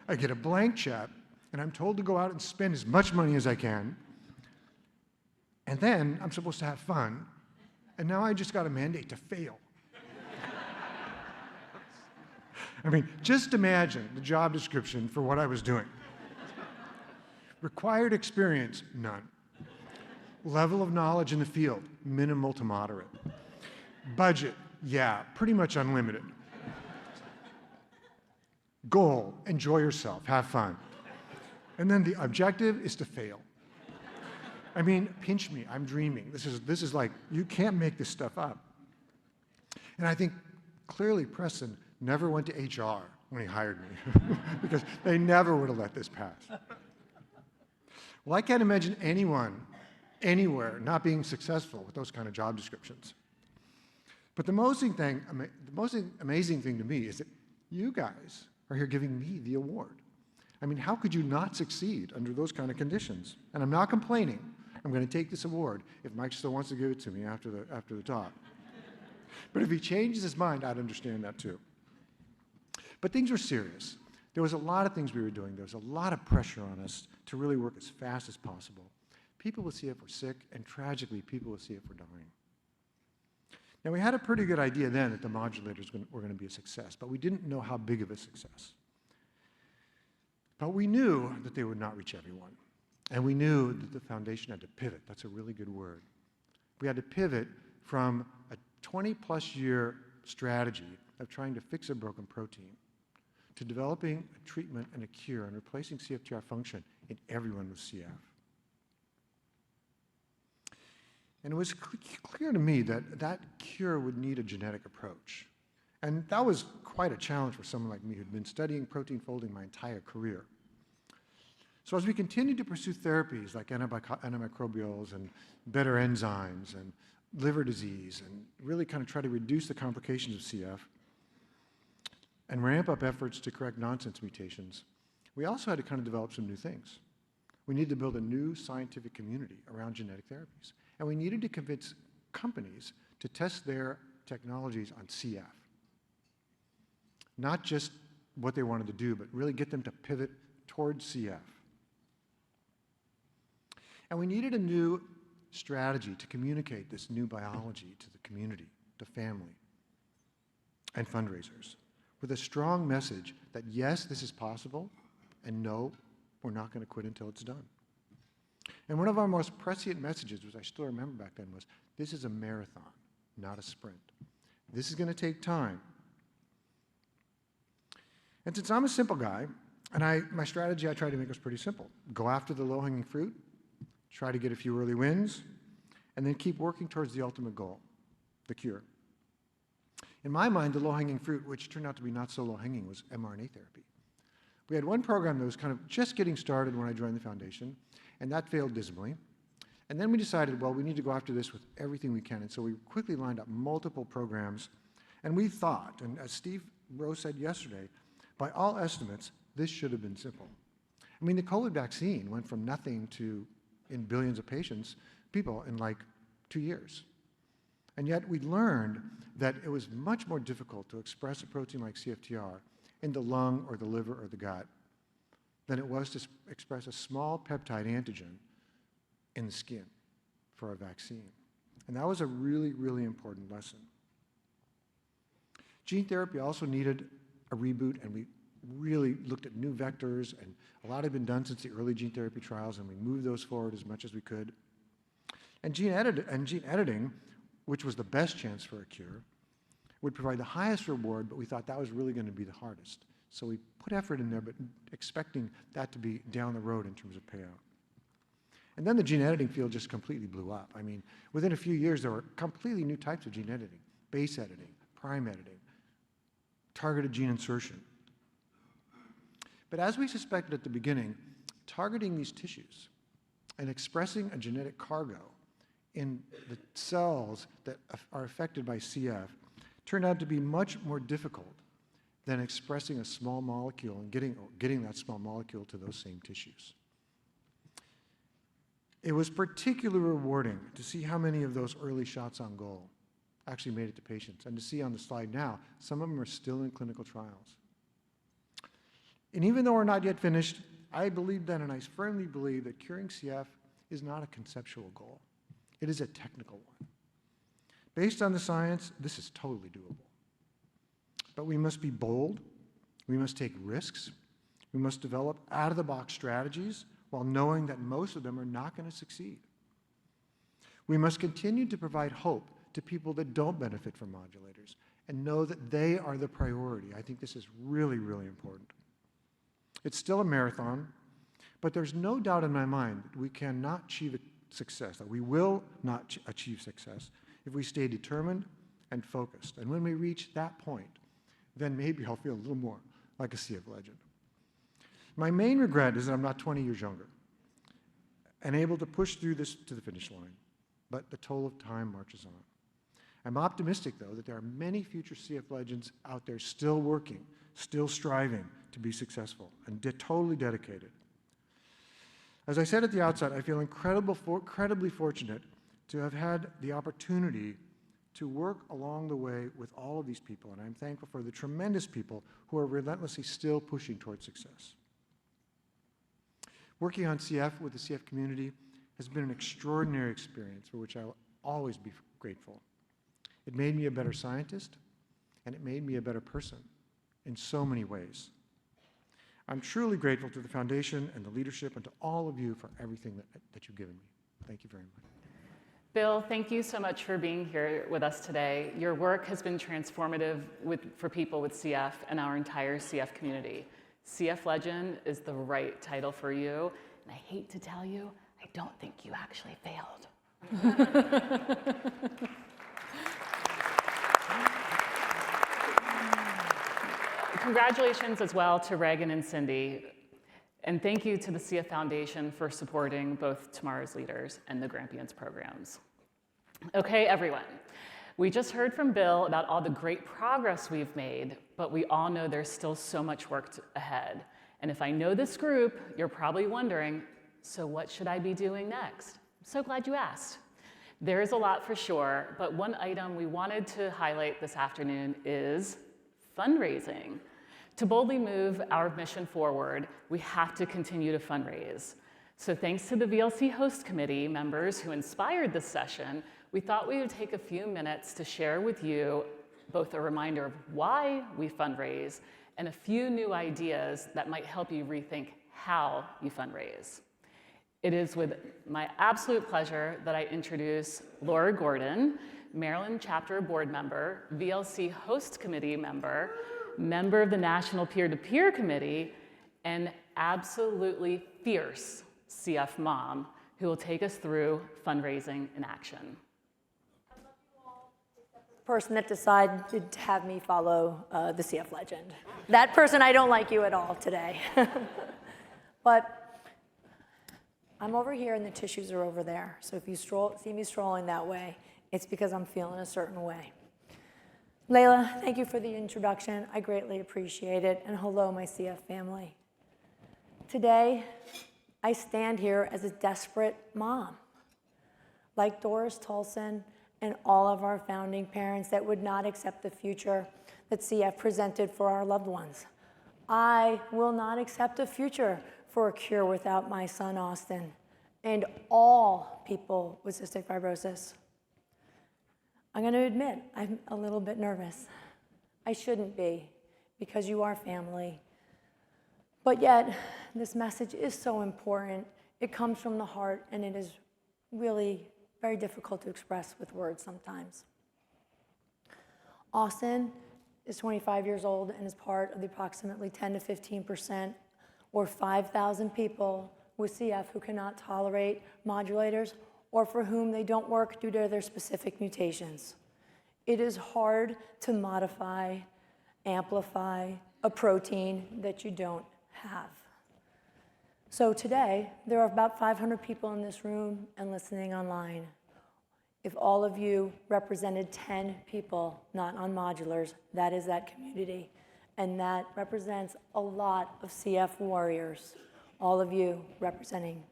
S12: I get a blank check, and I'm told to go out and spend as much money as I can. And then I'm supposed to have fun, and now I just got a mandate to fail. I mean, just imagine the job description for what I was doing. Required experience, none. Level of knowledge in the field, minimal to moderate. Budget, yeah, pretty much unlimited. Goal, enjoy yourself, have fun. And then the objective is to fail. I mean, pinch me, I'm dreaming. This is like, you can't make this stuff up. And I think clearly Preston never went to HR when he hired me because they never would have let this pass. Well, I can't imagine anyone, anywhere, not being successful with those kind of job descriptions. But the most amazing thing to me is that you guys are here giving me the award. I mean, how could you not succeed under those kind of conditions? And I'm not complaining. I'm going to take this award if Mike still wants to give it to me after the talk. But if he changes his mind, I'd understand that too. But things were serious. There was a lot of things we were doing. There was a lot of pressure on us to really work as fast as possible. People with CF were sick, and tragically, people with CF were dying. Now, we had a pretty good idea then that the modulators were going to be a success, but we didn't know how big of a success. But we knew that they would not reach everyone. And we knew that the foundation had to pivot. That's a really good word. We had to pivot from a 20-plus year strategy of trying to fix a broken protein to developing a treatment and a cure and replacing CFTR function in everyone with CF. And it was clear to me that that cure would need a genetic approach. And that was quite a challenge for someone like me who'd been studying protein folding my entire career. So as we continued to pursue therapies like antimicrobials and better enzymes and liver disease and really kind of try to reduce the complications of CF and ramp up efforts to correct nonsense mutations, we also had to kind of develop some new things. We needed to build a new scientific community around genetic therapies. And we needed to convince companies to test their technologies on CF. Not just what they wanted to do, but really get them to pivot towards CF. And we needed a new strategy to communicate this new biology to the community, to family, and fundraisers, with a strong message that yes, this is possible, and no, we're not going to quit until it's done. And one of our most prescient messages, which I still remember back then, was this is a marathon, not a sprint. This is going to take time. And since I'm a simple guy, and my strategy I tried to make was pretty simple. Go after the low-hanging fruit, try to get a few early wins, and then keep working towards the ultimate goal, the cure. In my mind, the low-hanging fruit, which turned out to be not so low-hanging, was mRNA therapy. We had one program that was kind of just getting started when I joined the foundation, and that failed dismally. And then we decided, well, we need to go after this with everything we can. And so we quickly lined up multiple programs. And we thought, and as Steve Rose said yesterday, by all estimates, this should have been simple. I mean, the COVID vaccine went from nothing to in billions of people in like 2 years. And yet we learned that it was much more difficult to express a protein like CFTR in the lung or the liver or the gut than it was to express a small peptide antigen in the skin for a vaccine. And that was a really, really important lesson. Gene therapy also needed a reboot, and we really looked at new vectors, and a lot had been done since the early gene therapy trials, and we moved those forward as much as we could. And gene editing, which was the best chance for a cure, would provide the highest reward, but we thought that was really going to be the hardest. So we put effort in there, but expecting that to be down the road in terms of payout. And then the gene editing field just completely blew up. I mean, within a few years, there were completely new types of gene editing: base editing, prime editing, targeted gene insertion. But as we suspected at the beginning, targeting these tissues and expressing a genetic cargo in the cells that are affected by CF turned out to be much more difficult than expressing a small molecule and getting that small molecule to those same tissues. It was particularly rewarding to see how many of those early shots on goal actually made it to patients, and to see on the slide now, some of them are still in clinical trials. And even though we're not yet finished, I believe then, and I firmly believe that curing CF is not a conceptual goal. It is a technical one. Based on the science, this is totally doable. But we must be bold, we must take risks, we must develop out-of-the-box strategies while knowing that most of them are not going to succeed. We must continue to provide hope to people that don't benefit from modulators and know that they are the priority. I think this is really, really important. It's still a marathon, but there's no doubt in my mind that we cannot achieve success, that we will not achieve success if we stay determined and focused. And when we reach that point, then maybe I'll feel a little more like a CF legend. My main regret is that I'm not 20 years younger and able to push through this to the finish line, but the toll of time marches on. I'm optimistic, though, that there are many future CF legends out there still working, still striving to be successful, and totally dedicated. As I said at the outset, I feel incredibly fortunate to have had the opportunity to work along the way with all of these people, and I'm thankful for the tremendous people who are relentlessly still pushing towards success. Working on CF with the CF community has been an extraordinary experience for which I will always be grateful. It made me a better scientist, and it made me a better person in so many ways. I'm truly grateful to the Foundation and the leadership and to all of you for everything that you've given me. Thank you very much.
S5: Bill, thank you so much for being here with us today. Your work has been transformative for people with CF and our entire CF community. CF Legend is the right title for you, and I hate to tell you, I don't think you actually failed. Congratulations as well to Reagan and Cindy, and thank you to the CF Foundation for supporting both Tomorrow's Leaders and the Grampians programs. Okay, everyone. We just heard from Bill about all the great progress we've made, but we all know there's still so much work ahead. And if I know this group, you're probably wondering, so what should I be doing next? I'm so glad you asked. There is a lot for sure, but one item we wanted to highlight this afternoon is fundraising. To boldly move our mission forward, we have to continue to fundraise. So thanks to the VLC Host Committee members who inspired this session, we thought we would take a few minutes to share with you both a reminder of why we fundraise and a few new ideas that might help you rethink how you fundraise. It is with my absolute pleasure that I introduce Laura Gordon, Maryland Chapter Board Member, VLC Host Committee member, member of the National Peer-to-Peer Committee, and absolutely fierce CF mom who will take us through fundraising in action.
S2: Person that decided to have me follow the CF legend. That person, I don't like you at all today. But I'm over here and the tissues are over there. So if you see me strolling that way, it's because I'm feeling a certain way. Layla, thank you for the introduction. I greatly appreciate it. And hello, my CF family. Today, I stand here as a desperate mom. Like Doris Tolson and all of our founding parents that would not accept the future that CF presented for our loved ones. I will not accept a future for a cure without my son, Austin, and all people with cystic fibrosis. I'm going to admit, I'm a little bit nervous. I shouldn't be, because you are family. But yet, this message is so important. It comes from the heart, and it is really very difficult to express with words sometimes. Austin is 25 years old and is part of the approximately 10 to 15%, or 5,000 people with CF who cannot tolerate modulators or for whom they don't work due to their specific mutations. It is hard to modify
S13: amplify a protein that you don't have. So today, there are about 500 people in this room and listening online. If all of you represented 10 people, not on modulars, that is that community. And that represents a lot of CF warriors. All of you representing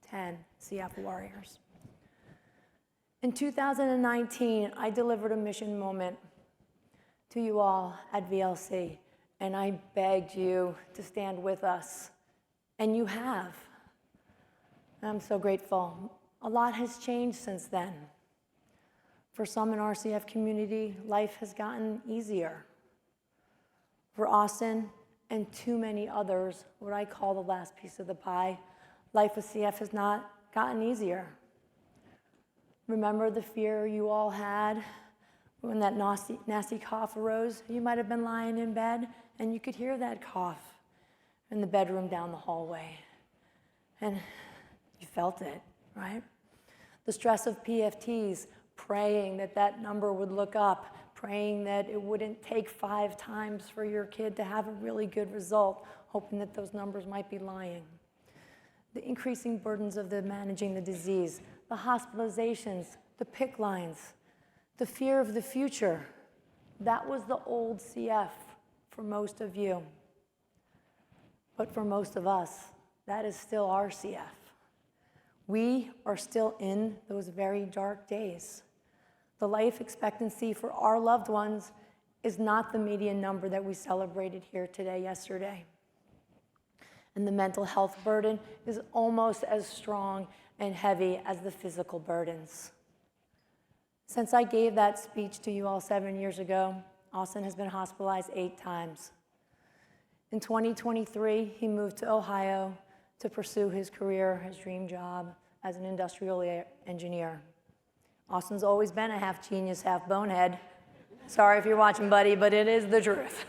S13: 10 CF warriors. In 2019, I delivered a mission moment to you all at VLC, and I begged you to stand with us, and you have. And I'm so grateful. A lot has changed since then. For some in our CF community, life has gotten easier. For Austin and too many others, what I call the last piece of the pie, life with CF has not gotten easier. Remember the fear you all had when that nasty cough arose? You might have been lying in bed and you could hear that cough in the bedroom down the hallway. And you felt it, right? The stress of PFTs, praying that that number would look up, praying that it wouldn't take 5 times for your kid to have a really good result, hoping that those numbers might be lying. The increasing burdens of managing the disease, the hospitalizations, the PICC lines, the fear of the future. That was the old CF for most of you. But for most of us, that is still our CF. We are still in those very dark days. The life expectancy for our loved ones is not the median number that we celebrated here yesterday. And the mental health burden is almost as strong and heavy as the physical burdens. Since I gave that speech to you all 7 years ago, Austin has been hospitalized 8 times. In 2023, he moved to Ohio to pursue his career, his dream job as an industrial engineer. Austin's always been a half genius, half bonehead. Sorry if you're watching, buddy, but it is the truth.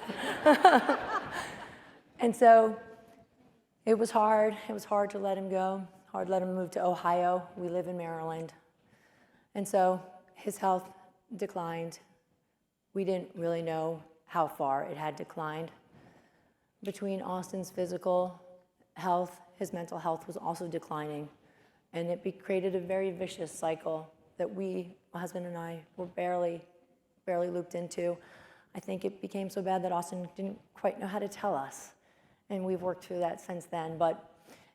S13: And so it was hard. It was hard to let him go, hard to let him move to Ohio. We live in Maryland. And so his health declined. We didn't really know how far it had declined. Between Austin's physical health, his mental health was also declining. And it created a very vicious cycle that my husband and I, were barely looped into. I think it became so bad that Austin didn't quite know how to tell us. And we've worked through that since then. But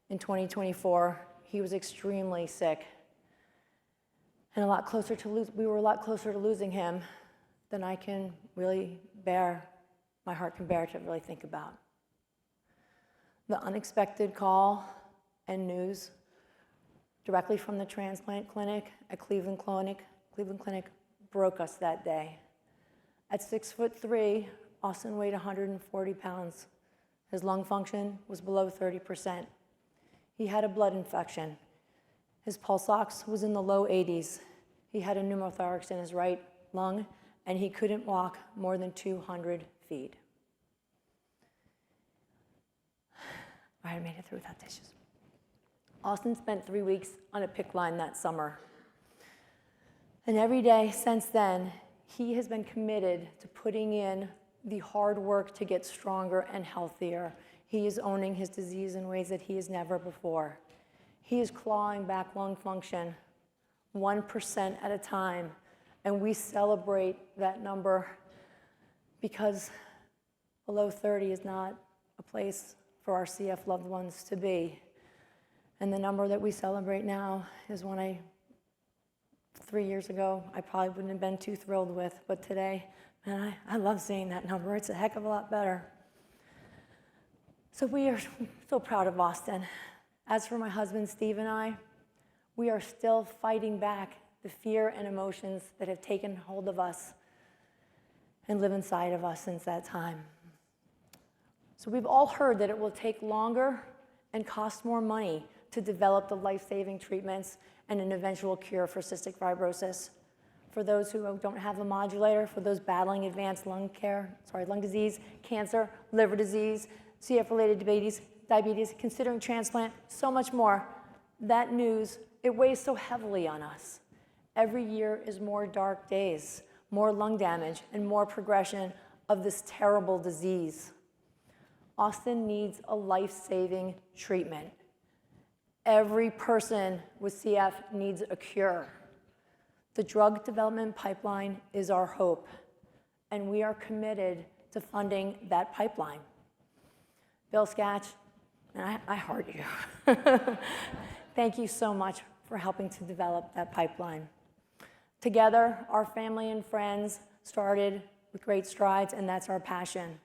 S13: in 2024, he was extremely sick. And we were a lot closer to losing him than I can really my heart can bear to really think about. The unexpected call and news directly from the transplant clinic at Cleveland Clinic broke us that day. At 6'3", Austin weighed 140 pounds. His lung function was below 30%. He had a blood infection. His pulse ox was in the low 80s. He had a pneumothorax in his right lung, and he couldn't walk more than 200 feet. I made it through without tissues. Austin spent 3 weeks on a PICC line that summer. And every day since then, he has been committed to putting in the hard work to get stronger and healthier. He is owning his disease in ways that he has never before. He is clawing back lung function 1% at a time. And we celebrate that number because below 30 is not a place for our CF loved ones to be. And the number that we celebrate now is one 3 years ago, I probably wouldn't have been too thrilled with, but today, man, I love seeing that number. It's a heck of a lot better. So we are so proud of Austin. As for my husband, Steve, and I, we are still fighting back the fear and emotions that have taken hold of us and live inside of us since that time. So we've all heard that it will take longer and cost more money to develop the life-saving treatments and an eventual cure for cystic fibrosis. For those who don't have a modulator, for those battling advanced lung disease, cancer, liver disease, CF-related diabetes, considering transplant, so much more. That news, it weighs so heavily on us. Every year is more dark days, more lung damage, and more progression of this terrible disease. Austin needs a life-saving treatment. Every person with CF needs a cure. The drug development pipeline is our hope, and we are committed to funding that pipeline. Bill Skach, I heart you. Thank you so much for helping to develop that pipeline. Together, our family and friends started with great strides, and that's our passion.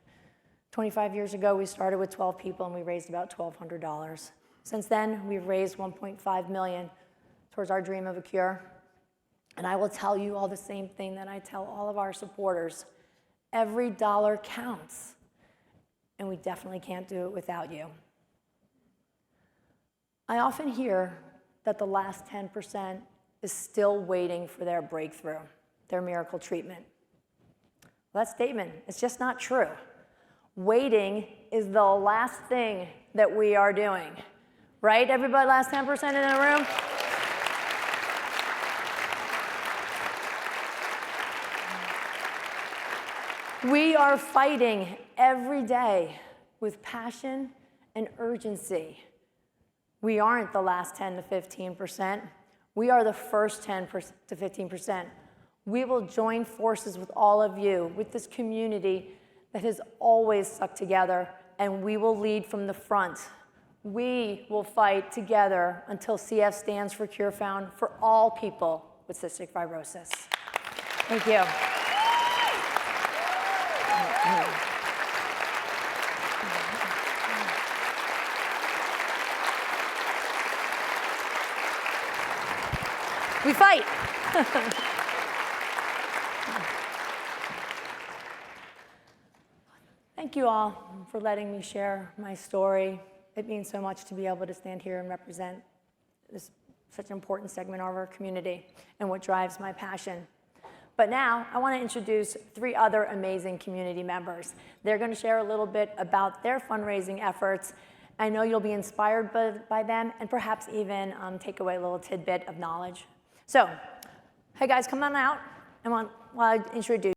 S13: 25 years ago, we started with 12 people, and we raised about $1,200. Since then, we've raised $1.5 million towards our dream of a cure. And I will tell you all the same thing that I tell all of our supporters. Every dollar counts, and we definitely can't do it without you. I often hear that the last 10% is still waiting for their breakthrough, their miracle treatment. Well, that statement is just not true. Waiting is the last thing that we are doing. Right, everybody, last 10% in the room? We are fighting every day with passion and urgency. We aren't the last 10 to 15%. We are the first 10 to 15%. We will join forces with all of you, with this community that has always stuck together, and we will lead from the front. We will fight together until CF stands for Cure Found for all people with cystic fibrosis. Thank you. We fight. Thank you all for letting me share my story. It means so much to be able to stand here and represent such an important segment of our community and what drives my passion. But now, I want to introduce 3 other amazing community members. They're going to share a little bit about their fundraising efforts. I know you'll be inspired by them and perhaps even take away a little tidbit of knowledge. So, hey guys, come on out. While I introduce.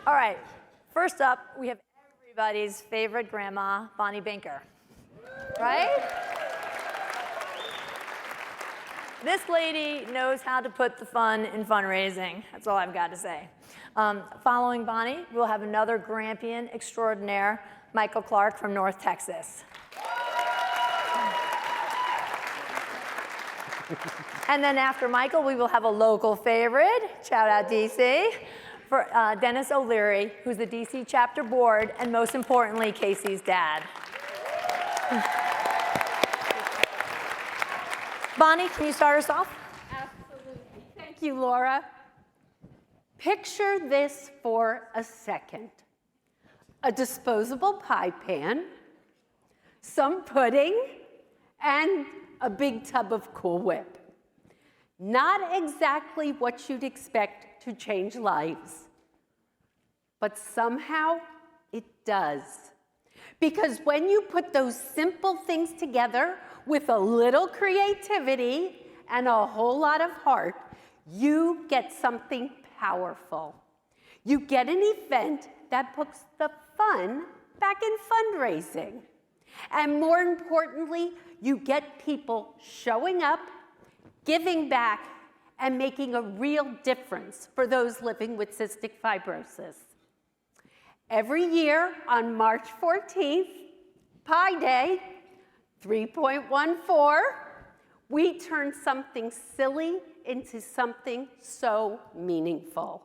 S13: All right, first up, we have everybody's favorite grandma, Bonnie Binker, right? This lady knows how to put the fun in fundraising. That's all I've got to say. Following Bonnie, we'll have another Grampian extraordinaire, Michael Clark from North Texas. And then after Michael, we will have a local favorite, shout out DC, for Dennis O'Leary, who's the DC chapter board, and most importantly, Casey's dad. Bonnie, can you start us off?
S14: Absolutely. Thank you, Laura. Picture this for a second. A disposable pie pan, some pudding, and a big tub of Cool Whip. Not exactly what you'd expect to change lives, but somehow it does. Because when you put those simple things together with a little creativity and a whole lot of heart, you get something powerful. You get an event that puts the fun back in fundraising. And more importantly, you get people showing up, giving back, and making a real difference for those living with cystic fibrosis. Every year on March 14th, Pi Day, 3.14, we turn something silly into something so meaningful.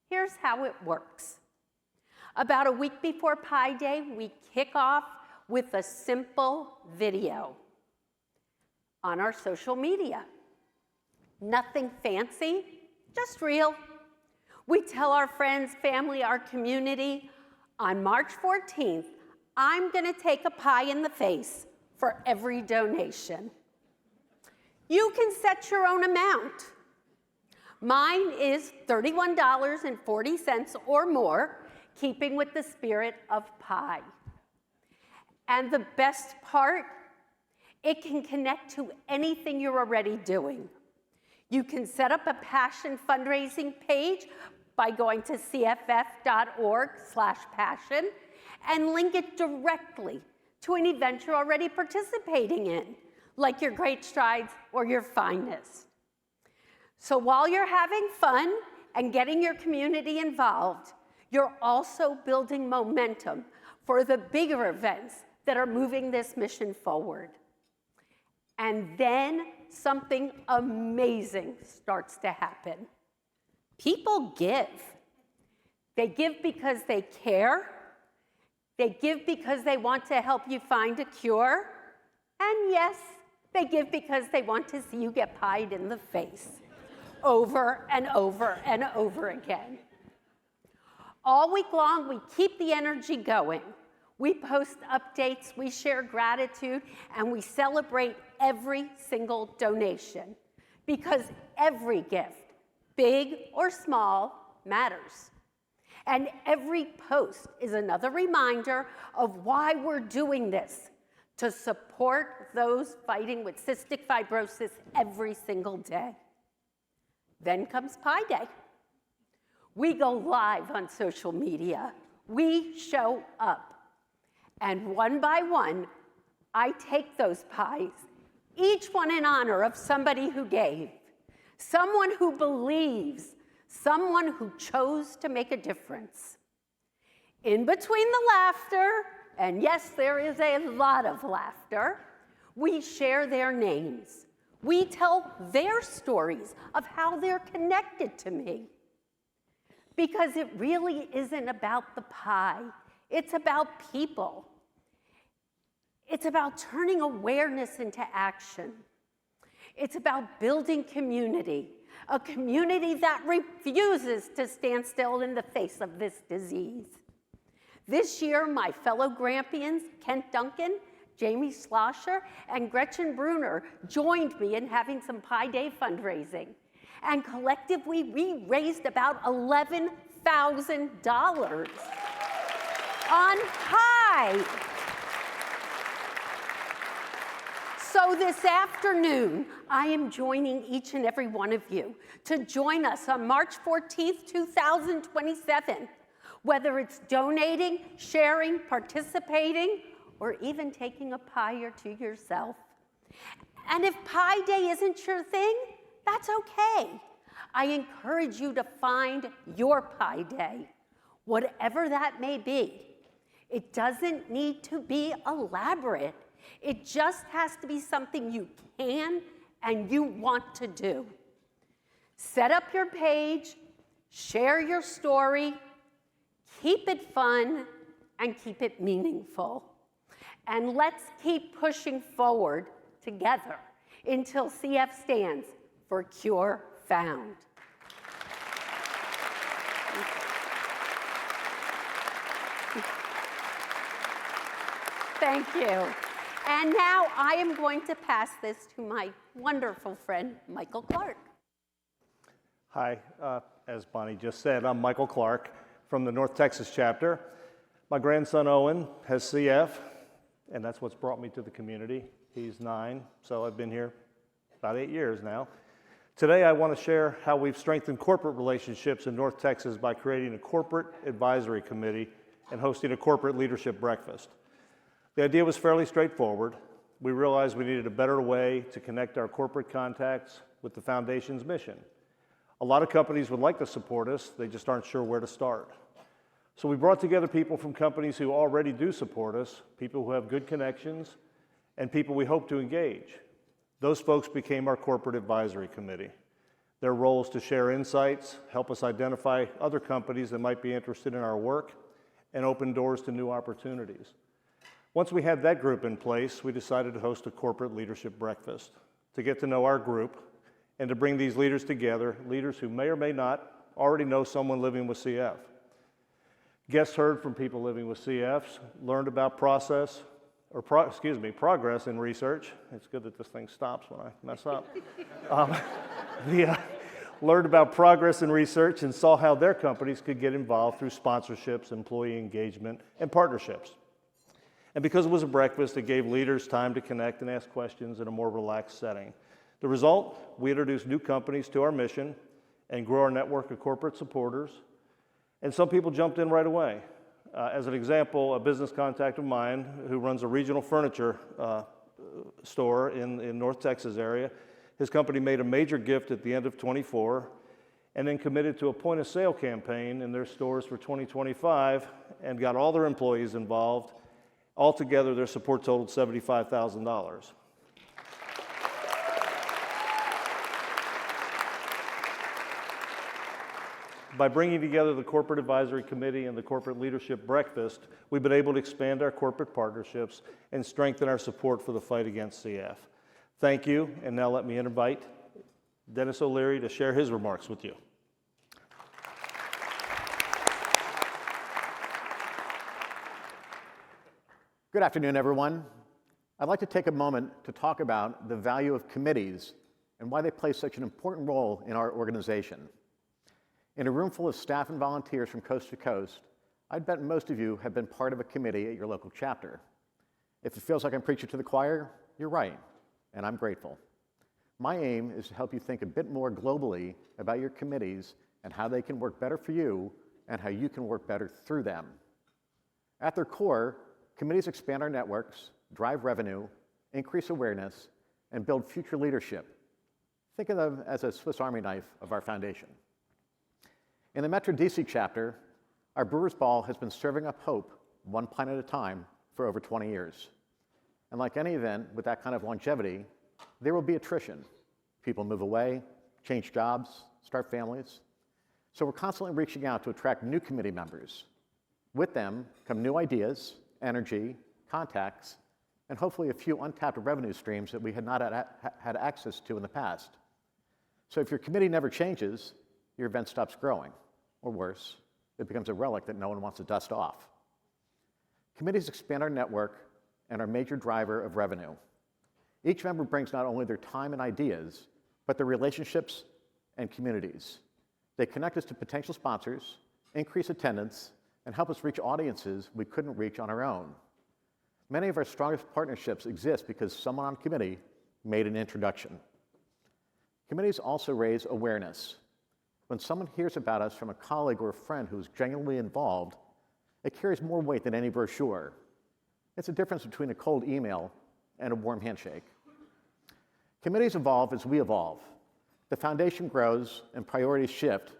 S14: Here's how it works. About a week before Pi Day, we kick off with a simple video on our social media. Nothing fancy, just real. We tell our friends, family, our community, on March 14th, I'm gonna take a pie in the face for every donation. You can set your own amount. Mine is $31.40 or more, keeping with the spirit of Pi. And the best part, it can connect to anything you're already doing. You can set up a passion fundraising page by going to cff.org/passion and link it directly to an event you're already participating in, like your Great Strides or your Finest. So while you're having fun and getting your community involved, you're also building momentum for the bigger events that are moving this mission forward. And then something amazing starts to happen. People give. They give because they care. They give because they want to help you find a cure. And yes, they give because they want to see you get pied in the face over and over and over again. All week long, we keep the energy going. We post updates, we share gratitude, and we celebrate every single donation because every gift, big or small, matters. And every post is another reminder of why we're doing this, to support those fighting with cystic fibrosis every single day. Then comes Pi Day. We go live on social media. We show up. And one by one, I take those pies, each one in honor of somebody who gave, someone who believes, someone who chose to make a difference. In between the laughter, and yes, there is a lot of laughter, we share their names. We tell their stories of how they're connected to me. Because it really isn't about the pie. It's about people. It's about turning awareness into action. It's about building community, a community that refuses to stand still in the face of this disease. This year, my fellow Grampians, Kent Duncan, Jamie Schlosser, and Gretchen Bruner joined me in having some Pi Day fundraising. And collectively, we raised about $11,000 on Pi. So this afternoon, I am joining each and every one of you to join us on March 14th, 2027, whether it's donating, sharing, participating, or even taking a pie or two yourself. And if Pi Day isn't your thing, that's okay. I encourage you to find your Pi Day, whatever that may be. It doesn't need to be elaborate. It just has to be something you can and you want to do. Set up your page, share your story, keep it fun, and keep it meaningful. And let's keep pushing forward together until CF stands for Cure Found. Thank you. And now I am going to pass this to my wonderful friend, Michael Clark.
S15: Hi, as Bonnie just said, I'm Michael Clark from the North Texas chapter. My grandson Owen has CF, and that's what's brought me to the community. He's 9, so I've been here about 8 years now. Today I want to share how we've strengthened corporate relationships in North Texas by creating a corporate advisory committee and hosting a corporate leadership breakfast. The idea was fairly straightforward. We realized we needed a better way to connect our corporate contacts with the foundation's mission. A lot of companies would like to support us, they just aren't sure where to start. So we brought together people from companies who already do support us, people who have good connections, and people we hope to engage. Those folks became our corporate advisory committee. Their role is to share insights, help us identify other companies that might be interested in our work, and open doors to new opportunities. Once we had that group in place, we decided to host a corporate leadership breakfast to get to know our group and to bring these leaders together, leaders who may or may not already know someone living with CF. Guests heard from people living with CFs, learned about progress in research. It's good that this thing stops when I mess up. learned about progress in research, and saw how their companies could get involved through sponsorships, employee engagement, and partnerships. And because it was a breakfast, it gave leaders time to connect and ask questions in a more relaxed setting. The result, we introduced new companies to our mission and grew our network of corporate supporters. And some people jumped in right away. As an example, a business contact of mine who runs a regional furniture store in North Texas area, his company made a major gift at the end of '24 and then committed to a point of sale campaign in their stores for 2025 and got all their employees involved. Altogether, their support totaled $75,000. By bringing together the Corporate Advisory Committee and the Corporate Leadership Breakfast, we've been able to expand our corporate partnerships and strengthen our support for the fight against CF. Thank you, and now let me invite Dennis O'Leary to share his remarks with you.
S16: Good afternoon, everyone. I'd like to take a moment to talk about the value of committees and why they play such an important role in our organization. In a room full of staff and volunteers from coast to coast, I'd bet most of you have been part of a committee at your local chapter. If it feels like I'm preaching to the choir, you're right, and I'm grateful. My aim is to help you think a bit more globally about your committees and how they can work better for you and how you can work better through them. At their core, committees expand our networks, drive revenue, increase awareness, and build future leadership. Think of them as a Swiss Army knife of our foundation. In the Metro DC chapter, our Brewers Ball has been serving up hope one pint at a time for over 20 years. And like any event with that kind of longevity, there will be attrition. People move away, change jobs, start families. So we're constantly reaching out to attract new committee members. With them come new ideas, energy, contacts, and hopefully a few untapped revenue streams that we had not had access to in the past. So if your committee never changes, your event stops growing. Or worse, it becomes a relic that no one wants to dust off. Committees expand our network and are a major driver of revenue. Each member brings not only their time and ideas, but their relationships and communities. They connect us to potential sponsors, increase attendance, and help us reach audiences we couldn't reach on our own. Many of our strongest partnerships exist because someone on committee made an introduction. Committees also raise awareness. When someone hears about us from a colleague or a friend who's genuinely involved, it carries more weight than any brochure. It's a difference between a cold email and a warm handshake. Committees evolve as we evolve. The foundation grows and priorities shift.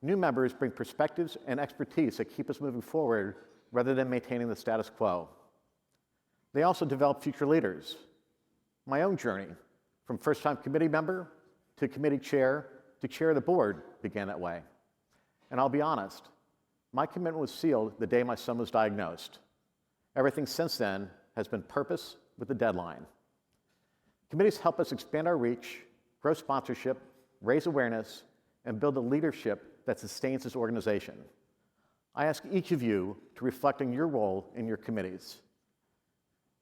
S16: New members bring perspectives and expertise that keep us moving forward rather than maintaining the status quo. They also develop future leaders. My own journey, from first-time committee member to committee chair to chair of the board, began that way. And I'll be honest, my commitment was sealed the day my son was diagnosed. Everything since then has been purpose with a deadline. Committees help us expand our reach, grow sponsorship, raise awareness, and build the leadership that sustains this organization. I ask each of you to reflect on your role in your committees.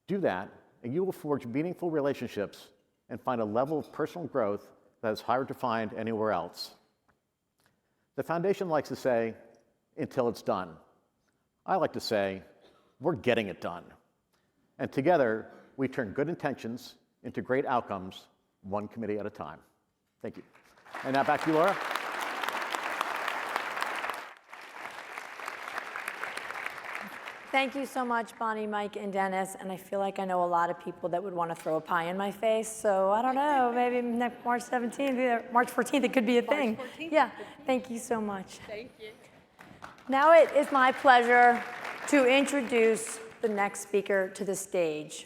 S16: Do that, and you will forge meaningful relationships and find a level of personal growth that is hard to find anywhere else. The foundation likes to say, until it's done. I like to say, we're getting it done. And together, we turn good intentions into great outcomes, one committee at a time. Thank you. And now back to you, Laura.
S13: Thank you so much, Bonnie, Mike, and Dennis. And I feel like I know a lot of people that would want to throw a pie in my face. So I don't know, maybe next March 17th, March 14th, it could be a thing.
S14: March 14th?
S13: Yeah, thank you so much.
S14: Thank you.
S13: Now it is my pleasure to introduce the next speaker to the stage.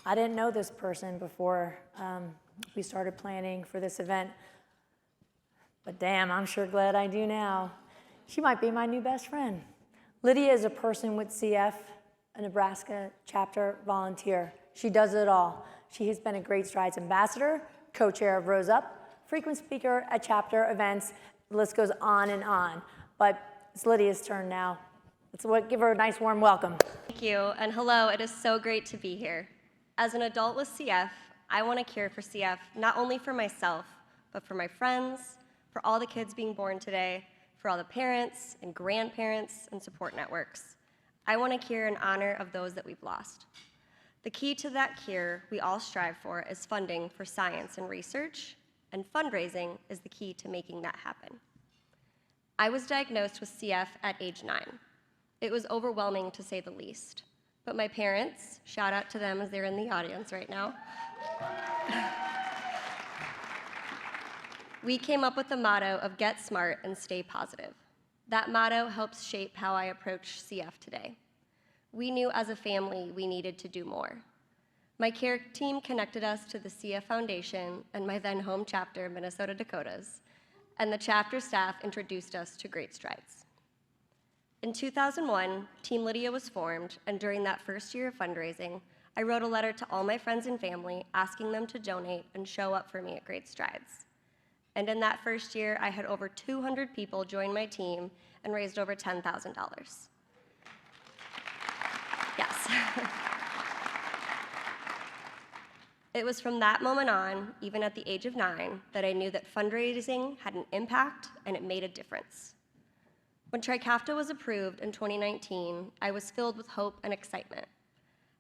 S13: I didn't know this person before we started planning for this event, but damn, I'm sure glad I do now. She might be my new best friend. Lydia is a person with CF, a Nebraska chapter volunteer. She does it all. She has been a Great Strides ambassador, co-chair of Rose Up, frequent speaker at chapter events. The list goes on and on. But it's Lydia's turn now. Let's give her a nice warm welcome.
S17: Thank you, and hello, it is so great to be here. As an adult with CF, I want to care for CF not only for myself, but for my friends, for all the kids being born today, for all the parents and grandparents and support networks. I want to cure in honor of those that we've lost. The key to that cure we all strive for is funding for science and research, and fundraising is the key to making that happen. I was diagnosed with CF at age 9. It was overwhelming to say the least. But my parents, shout out to them as they're in the audience right now, we came up with the motto of get smart and stay positive. That motto helps shape how I approach CF today. We knew as a family we needed to do more. My care team connected us to the CF Foundation and my then home chapter, Minnesota Dakotas, and the chapter staff introduced us to Great Strides. In 2001, Team Lydia was formed, and during that first year of fundraising, I wrote a letter to all my friends and family asking them to donate and show up for me at Great Strides. And in that first year, I had over 200 people join my team and raised over $10,000. Yes. It was from that moment on, even at the age of 9, that I knew that fundraising had an impact and it made a difference. When Trikafta was approved in 2019, I was filled with hope and excitement.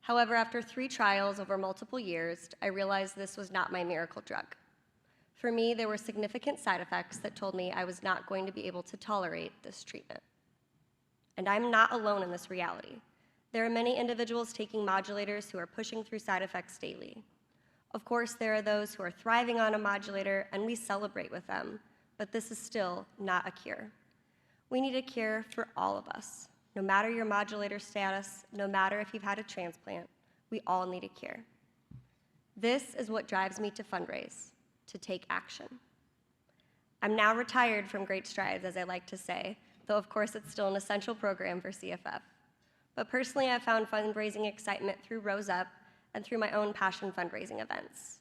S17: However, after 3 trials over multiple years, I realized this was not my miracle drug. For me, there were significant side effects that told me I was not going to be able to tolerate this treatment. And I'm not alone in this reality. There are many individuals taking modulators who are pushing through side effects daily. Of course, there are those who are thriving on a modulator, and we celebrate with them, but this is still not a cure. We need a cure for all of us. No matter your modulator status, no matter if you've had a transplant, we all need a cure. This is what drives me to fundraise, to take action. I'm now retired from Great Strides, as I like to say, though of course it's still an essential program for CFF. But personally, I found fundraising excitement through Rose Up and through my own passion fundraising events.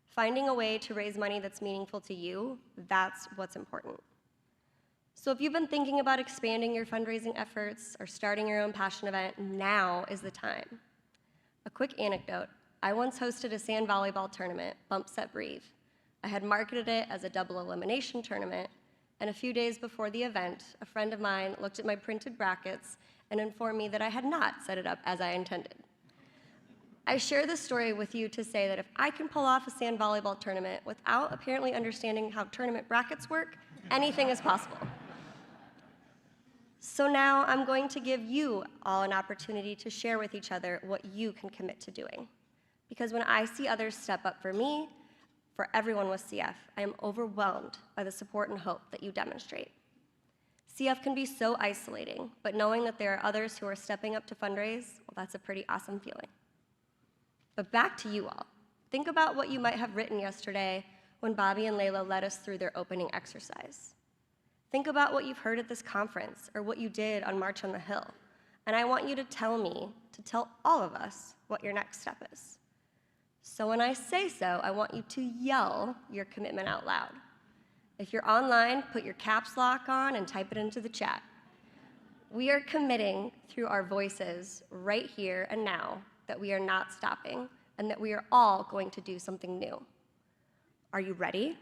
S17: Finding a way to raise money that's meaningful to you, that's what's important. So if you've been thinking about expanding your fundraising efforts or starting your own passion event, now is the time. A quick anecdote, I once hosted a sand volleyball tournament, Bump Set Breathe. I had marketed it as a double elimination tournament, and a few days before the event, a friend of mine looked at my printed brackets and informed me that I had not set it up as I intended. I share this story with you to say that if I can pull off a sand volleyball tournament without apparently understanding how tournament brackets work, anything is possible. So now I'm going to give you all an opportunity to share with each other what you can commit to doing. Because when I see others step up for me, for everyone with CF, I am overwhelmed by the support and hope that you demonstrate. CF can be so isolating, but knowing that there are others who are stepping up to fundraise, well, that's a pretty awesome feeling. But back to you all. Think about what you might have written yesterday when Bobby and Layla led us through their opening exercise. Think about what you've heard at this conference or what you did on March on the Hill. And I want you to tell me, to tell all of us, what your next step is. So when I say so, I want you to yell your commitment out loud. If you're online, put your caps lock on and type it into the chat. We are committing through our voices right here and now that we are not stopping and that we are all going to do something new. Are you ready?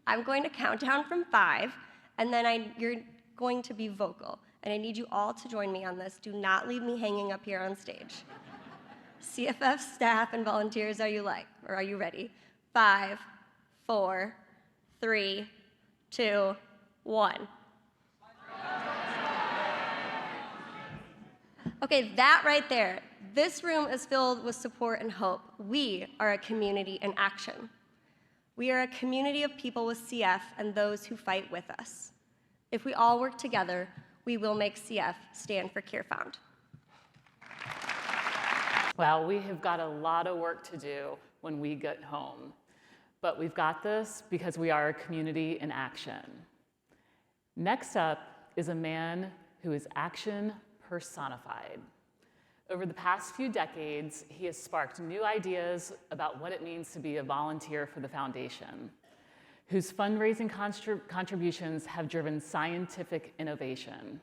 S17: I'm going to count down from 5, and then you're going to be vocal. And I need you all to join me on this. Do not leave me hanging up here on stage. CFF staff and volunteers, are you ready? 5, 4, 3, 2, 1. Okay, that right there. This room is filled with support and hope. We are a community in action. We are a community of people with CF and those who fight with us. If we all work together, we will make CF stand for CureFound.
S5: Well, we have got a lot of work to do when we get home, but we've got this because we are a community in action. Next up is a man who is action personified. Over the past few decades, he has sparked new ideas about what it means to be a volunteer for the foundation, whose fundraising contributions have driven scientific innovation,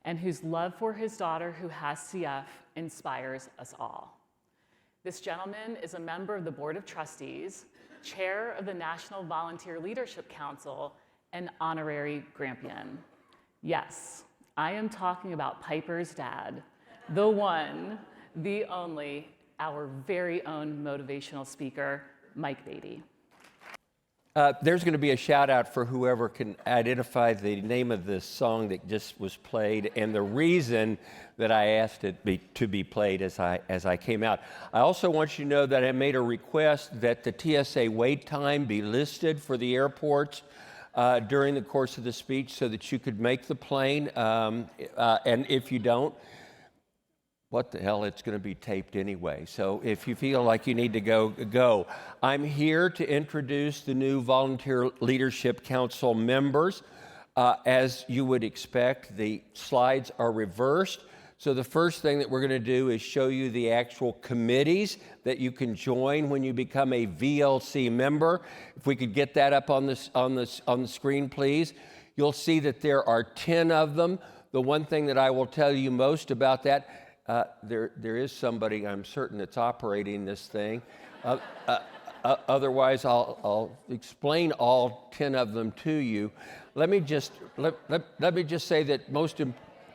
S5: and whose love for his daughter who has CF inspires us all. This gentleman is a member of the Board of Trustees, chair of the National Volunteer Leadership Council, and honorary Grampian. Yes, I am talking about Piper's dad, the one, the only, our very own motivational speaker, Mike Beatty.
S18: There's going to be a shout out for whoever can identify the name of this song that just was played and the reason that I asked it to be played as I came out. I also want you to know that I made a request that the TSA wait time be listed for the airports during the course of the speech so that you could make the plane. And if you don't, what the hell, it's going to be taped anyway. So if you feel like you need to go. I'm here to introduce the new Volunteer Leadership Council members. As you would expect, the slides are reversed. So the first thing that we're going to do is show you the actual committees that you can join when you become a VLC member. If we could get that up on the screen, please. You'll see that there are 10 of them. The one thing that I will tell you most about that, there is somebody, I'm certain, that's operating this thing. Otherwise, I'll explain all 10 of them to you. Let me just say that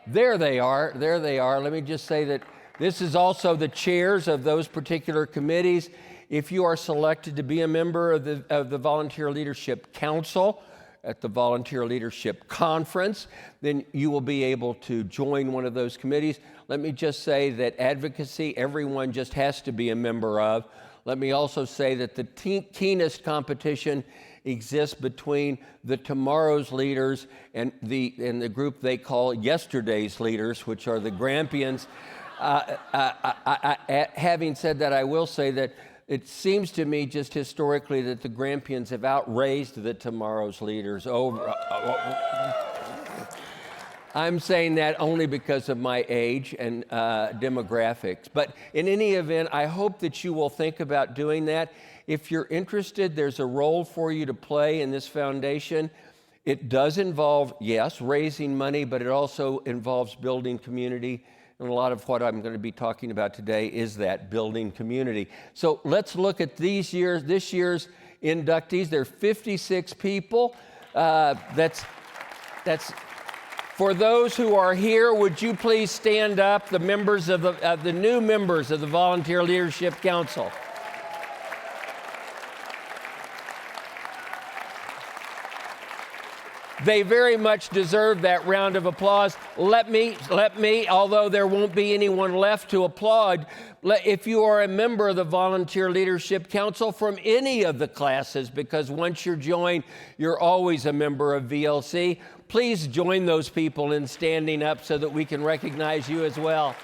S18: there they are. Let me just say that this is also the chairs of those particular committees. If you are selected to be a member of the Volunteer Leadership Council at the Volunteer Leadership Conference, then you will be able to join one of those committees. Let me just say that advocacy, everyone just has to be a member of. Let me also say that the keenest competition exists between the tomorrow's leaders and the group they call yesterday's leaders, which are the Grampians. Having said that, I will say that it seems to me just historically that the Grampians have outraised the tomorrow's leaders over. I'm saying that only because of my age and demographics. But in any event, I hope that you will think about doing that. If you're interested, there's a role for you to play in this foundation. It does involve, yes, raising money, but it also involves building community. And a lot of what I'm going to be talking about today is that building community. So let's look at this year's inductees. There are 56 people. That's for those who are here, would you please stand up, the members of the new members of the Volunteer Leadership Council. They very much deserve that round of applause. Let me, although there won't be anyone left to applaud, if you are a member of the Volunteer Leadership Council from any of the classes, because once you're joined, you're always a member of VLC, please join those people in standing up so that we can recognize you as well.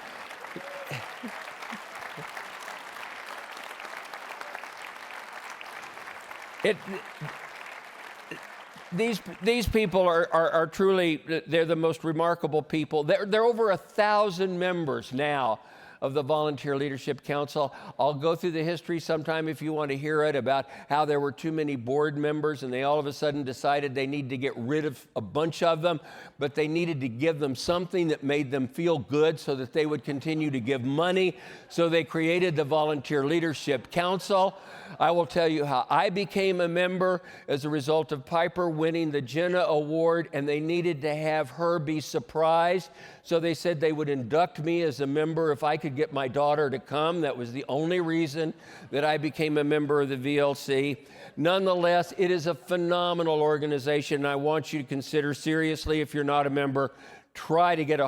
S18: These people are truly, they're the most remarkable people. There are over 1,000 members now of the Volunteer Leadership Council. I'll go through the history sometime if you want to hear it, about how there were too many board members and they all of a sudden decided they need to get rid of a bunch of them, but they needed to give them something that made them feel good so that they would continue to give money. So they created the Volunteer Leadership Council. I will tell you how I became a member as a result of Piper winning the Jenna Award, and they needed to have her be surprised. So they said they would induct me as a member if I could get my daughter to come. That was the only reason that I became a member of the VLC. Nonetheless, it is a phenomenal organization, and I want you to consider seriously, if you're not a member, try to get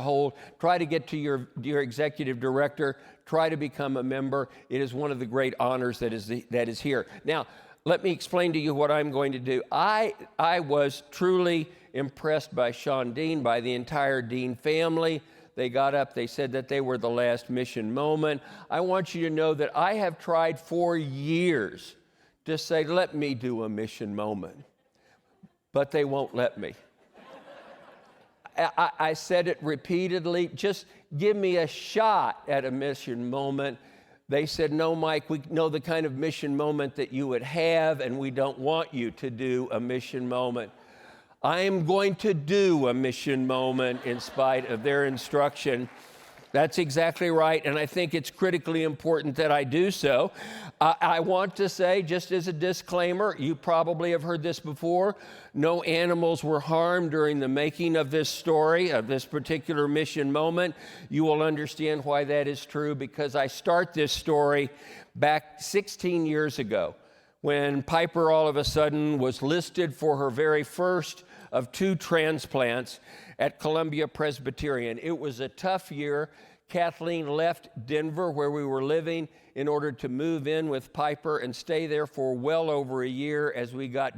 S18: to your executive director, try to become a member. It is one of the great honors that is here. Now, let me explain to you what I'm going to do. I was truly impressed by Sean Dean, by the entire Dean family. They got up, they said that they were the last mission moment. I want you to know that I have tried for years to say, let me do a mission moment, but they won't let me. I said it repeatedly, just give me a shot at a mission moment. They said, no, Mike, we know the kind of mission moment that you would have, and we don't want you to do a mission moment. I am going to do a mission moment in spite of their instruction. That's exactly right, and I think it's critically important that I do so. I want to say, just as a disclaimer, you probably have heard this before, no animals were harmed during the making of this story, of this particular mission moment. You will understand why that is true, because I start this story back 16 years ago, when Piper all of a sudden was listed for her very first of 2 transplants at Columbia Presbyterian. It was a tough year. Kathleen left Denver, where we were living, in order to move in with Piper and stay there for well over a year as we got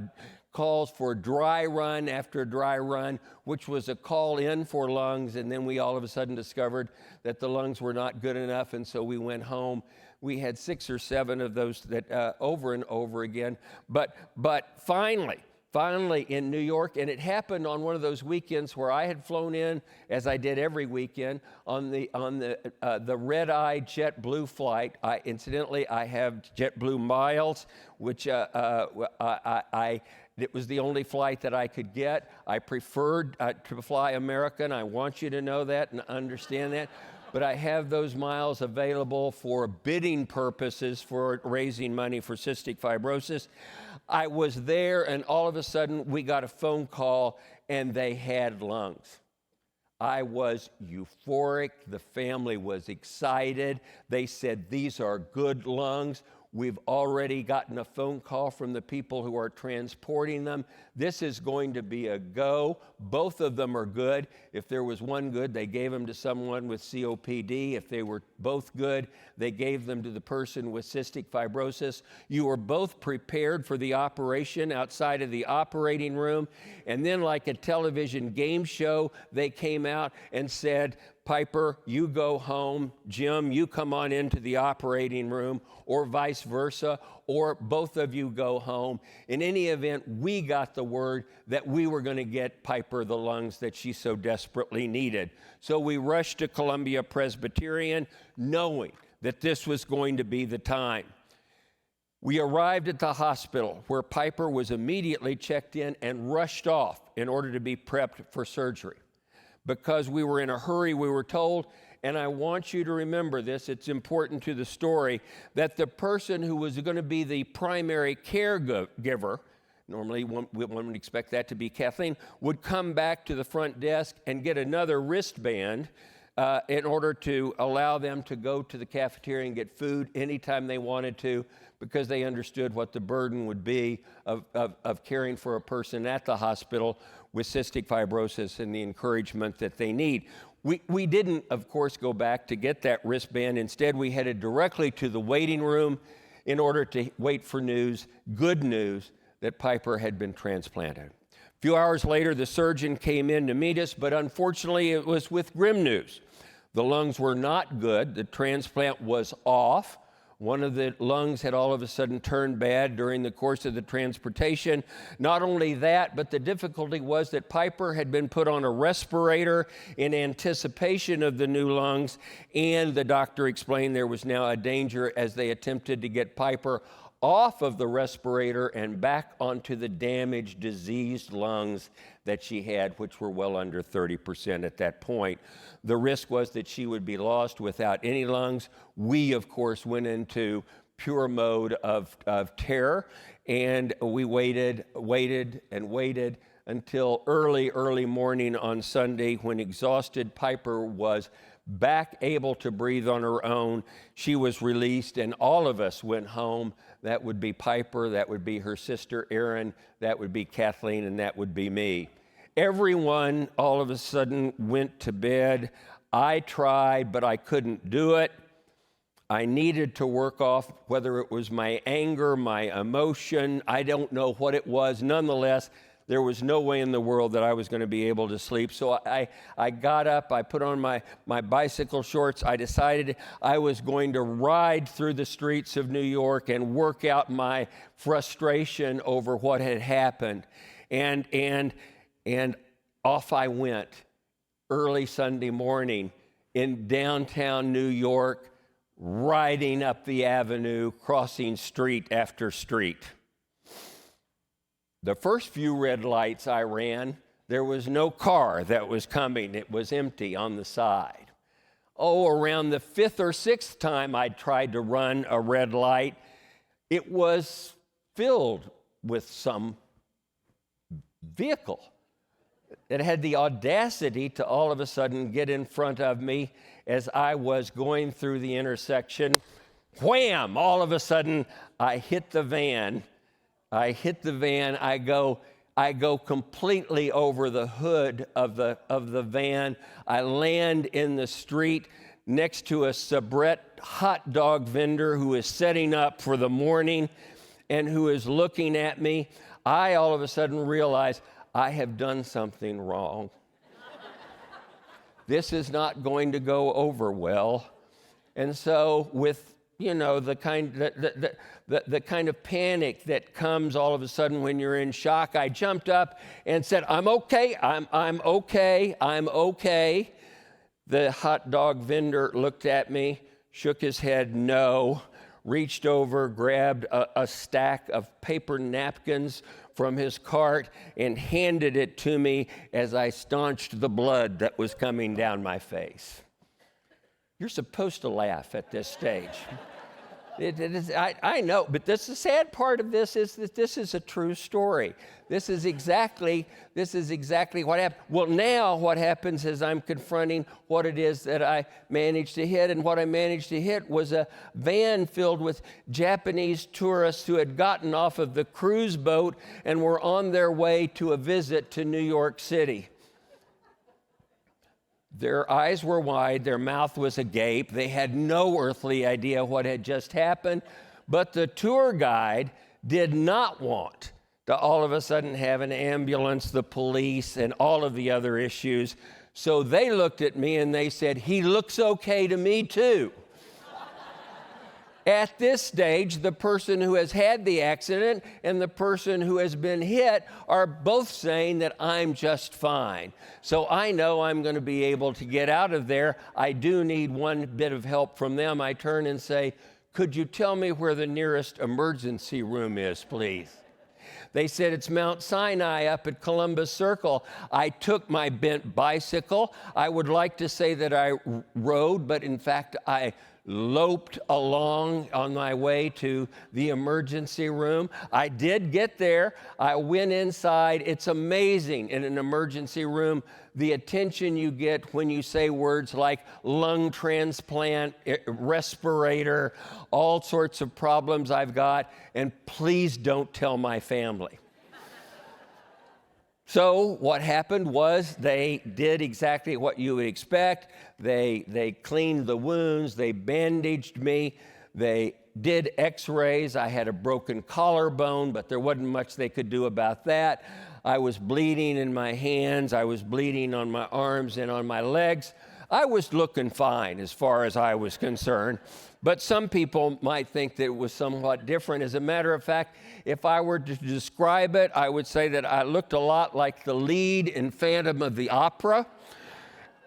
S18: calls for dry run after dry run, which was a call in for lungs, and then we all of a sudden discovered that the lungs were not good enough, and so we went home. We had 6 or 7 of those that over and over again. But finally in New York, and it happened on one of those weekends where I had flown in, as I did every weekend, on the red-eye JetBlue flight. Incidentally, I have JetBlue miles, which it was the only flight that I could get. I preferred to fly American. I want you to know that and understand that. But I have those miles available for bidding purposes for raising money for cystic fibrosis. I was there, and all of a sudden, we got a phone call, and they had lungs. I was euphoric. The family was excited. They said, "These are good lungs. We've already gotten a phone call from the people who are transporting them. This is going to be a go. Both of them are good. If there was one good, they gave them to someone with COPD. If they were both good, they gave them to the person with cystic fibrosis. You were both prepared for the operation outside of the operating room." And then, like a television game show, they came out and said, "Piper, you go home. Jim, you come on into the operating room," or vice versa, or both of you go home. In any event, we got the word that we were going to get Piper the lungs that she so desperately needed. So we rushed to Columbia Presbyterian, knowing that this was going to be the time. We arrived at the hospital, where Piper was immediately checked in and rushed off in order to be prepped for surgery. Because we were in a hurry, we were told, and I want you to remember this, it's important to the story, that the person who was going to be the primary caregiver, normally one would expect that to be Kathleen, would come back to the front desk and get another wristband in order to allow them to go to the cafeteria and get food anytime they wanted to, because they understood what the burden would be of caring for a person at the hospital with cystic fibrosis and the encouragement that they need. We didn't, of course, go back to get that wristband. Instead, we headed directly to the waiting room in order to wait for news, good news, that Piper had been transplanted. A few hours later, the surgeon came in to meet us, but unfortunately, it was with grim news. The lungs were not good. The transplant was off. One of the lungs had all of a sudden turned bad during the course of the transportation. Not only that, but the difficulty was that Piper had been put on a respirator in anticipation of the new lungs, and the doctor explained there was now a danger as they attempted to get Piper off of the respirator and back onto the damaged, diseased lungs that she had, which were well under 30% at that point. The risk was that she would be lost without any lungs. We, of course, went into pure mode of terror, and we waited until early morning on Sunday, when exhausted Piper was back able to breathe on her own. She was released, and all of us went home. That would be Piper, that would be her sister Erin, that would be Kathleen, and that would be me. Everyone all of a sudden went to bed. I tried, but I couldn't do it. I needed to work off whether it was my anger, my emotion, I don't know what it was. Nonetheless, there was no way in the world that I was going to be able to sleep. So I got up, I put on my bicycle shorts. I decided I was going to ride through the streets of New York and work out my frustration over what had happened. And off I went early Sunday morning in downtown New York, riding up the avenue, crossing street after street. The first few red lights I ran, there was no car that was coming. It was empty on the side. around the 5th or 6th time I tried to run a red light, it was filled with some vehicle that had the audacity to all of a sudden get in front of me as I was going through the intersection. Wham! All of a sudden, I hit the van. I go completely over the hood of the van. I land in the street next to a Sabrett hot dog vendor who is setting up for the morning and who is looking at me. I all of a sudden realize I have done something wrong. This is not going to go over well. And so with, the kind of panic that comes all of a sudden when you're in shock, I jumped up and said, I'm okay, I'm okay, I'm okay. The hot dog vendor looked at me, shook his head no, reached over, grabbed a stack of paper napkins from his cart and handed it to me as I staunched the blood that was coming down my face. You're supposed to laugh at this stage. I know, but the sad part of this is that this is a true story. This is exactly what happened. Well, now what happens is I'm confronting what it is that I managed to hit, and what I managed to hit was a van filled with Japanese tourists who had gotten off of the cruise boat and were on their way to a visit to New York City. Their eyes were wide, their mouth was agape. They had no earthly idea what had just happened, but the tour guide did not want to all of a sudden have an ambulance, the police, and all of the other issues. So they looked at me and they said, "He looks okay to me too." At this stage, the person who has had the accident and the person who has been hit are both saying that I'm just fine. So I know I'm going to be able to get out of there. I do need one bit of help from them. I turn and say, "Could you tell me where the nearest emergency room is, please?" They said, "It's Mount Sinai up at Columbus Circle." I took my bent bicycle. I would like to say that I rode, but in fact, I loped along on my way to the emergency room. I did get there. I went inside. It's amazing in an emergency room the attention you get when you say words like lung transplant, respirator, all sorts of problems I've got, and please don't tell my family. So what happened was they did exactly what you would expect. They cleaned the wounds, they bandaged me, they did x-rays. I had a broken collarbone, but there wasn't much they could do about that. I was bleeding in my hands, I was bleeding on my arms and on my legs. I was looking fine as far as I was concerned, but some people might think that it was somewhat different. As a matter of fact, if I were to describe it, I would say that I looked a lot like the lead in Phantom of the Opera,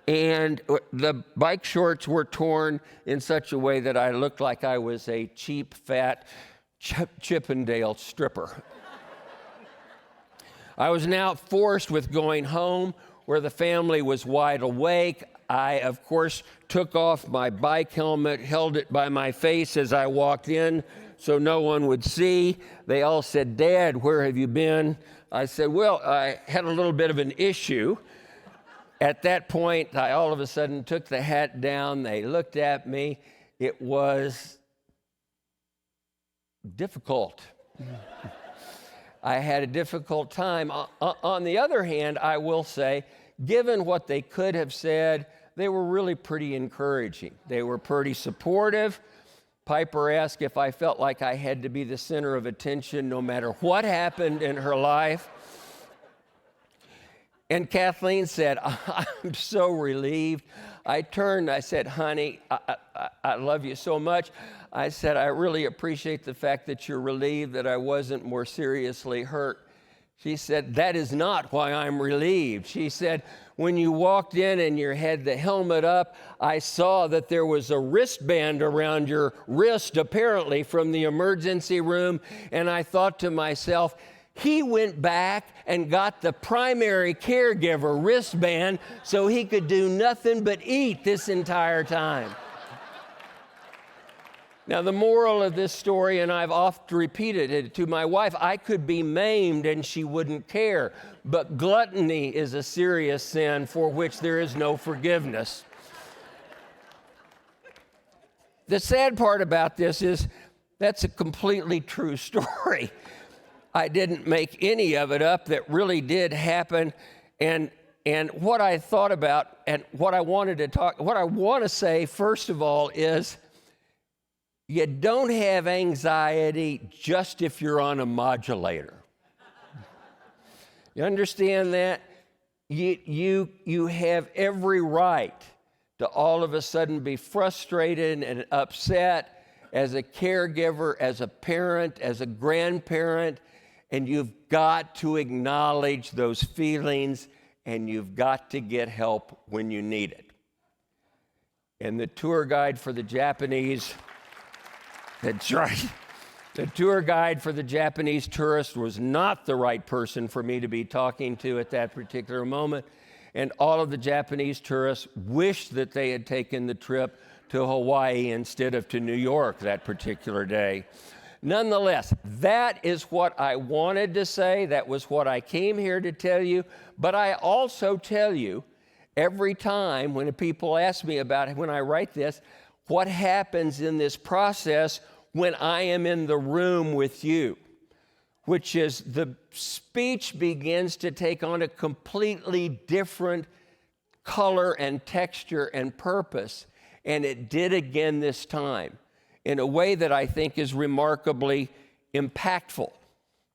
S18: and the bike shorts were torn in such a way that I looked like I was a cheap, fat Chippendale stripper. I was now forced with going home where the family was wide awake. I, of course, took off my bike helmet, held it by my face as I walked in so no one would see. They all said, "Dad, where have you been?" I said, "Well, I had a little bit of an issue." At that point, I all of a sudden took the hat down. They looked at me. It was difficult. I had a difficult time. On the other hand, I will say, given what they could have said, they were really pretty encouraging. They were pretty supportive. Piper asked if I felt like I had to be the center of attention no matter what happened in her life. And Kathleen said, "I'm so relieved." I turned, I said, "Honey, I love you so much." I said, "I really appreciate the fact that you're relieved that I wasn't more seriously hurt." She said, "That is not why I'm relieved." She said, "When you walked in and you had the helmet up, I saw that there was a wristband around your wrist, apparently from the emergency room, and I thought to myself, He went back and got the primary caregiver wristband so he could do nothing but eat this entire time. Now, the moral of this story, and I've often repeated it to my wife, I could be maimed and she wouldn't care. But gluttony is a serious sin for which there is no forgiveness. The sad part about this is that's a completely true story. I didn't make any of it up. That really did happen. And what I thought about and what I want to say, first of all, is you don't have anxiety just if you're on a modulator. You understand that? You have every right to all of a sudden be frustrated and upset as a caregiver, as a parent, as a grandparent, and you've got to acknowledge those feelings and you've got to get help when you need it. And the tour guide for the Japanese, that's right. The tour guide for the Japanese tourist was not the right person for me to be talking to at that particular moment. And all of the Japanese tourists wished that they had taken the trip to Hawaii instead of to New York that particular day. Nonetheless, that is what I wanted to say. That was what I came here to tell you. But I also tell you every time when people ask me about it, when I write this, what happens in this process when I am in the room with you, which is the speech begins to take on a completely different color and texture and purpose. And it did again this time in a way that I think is remarkably impactful.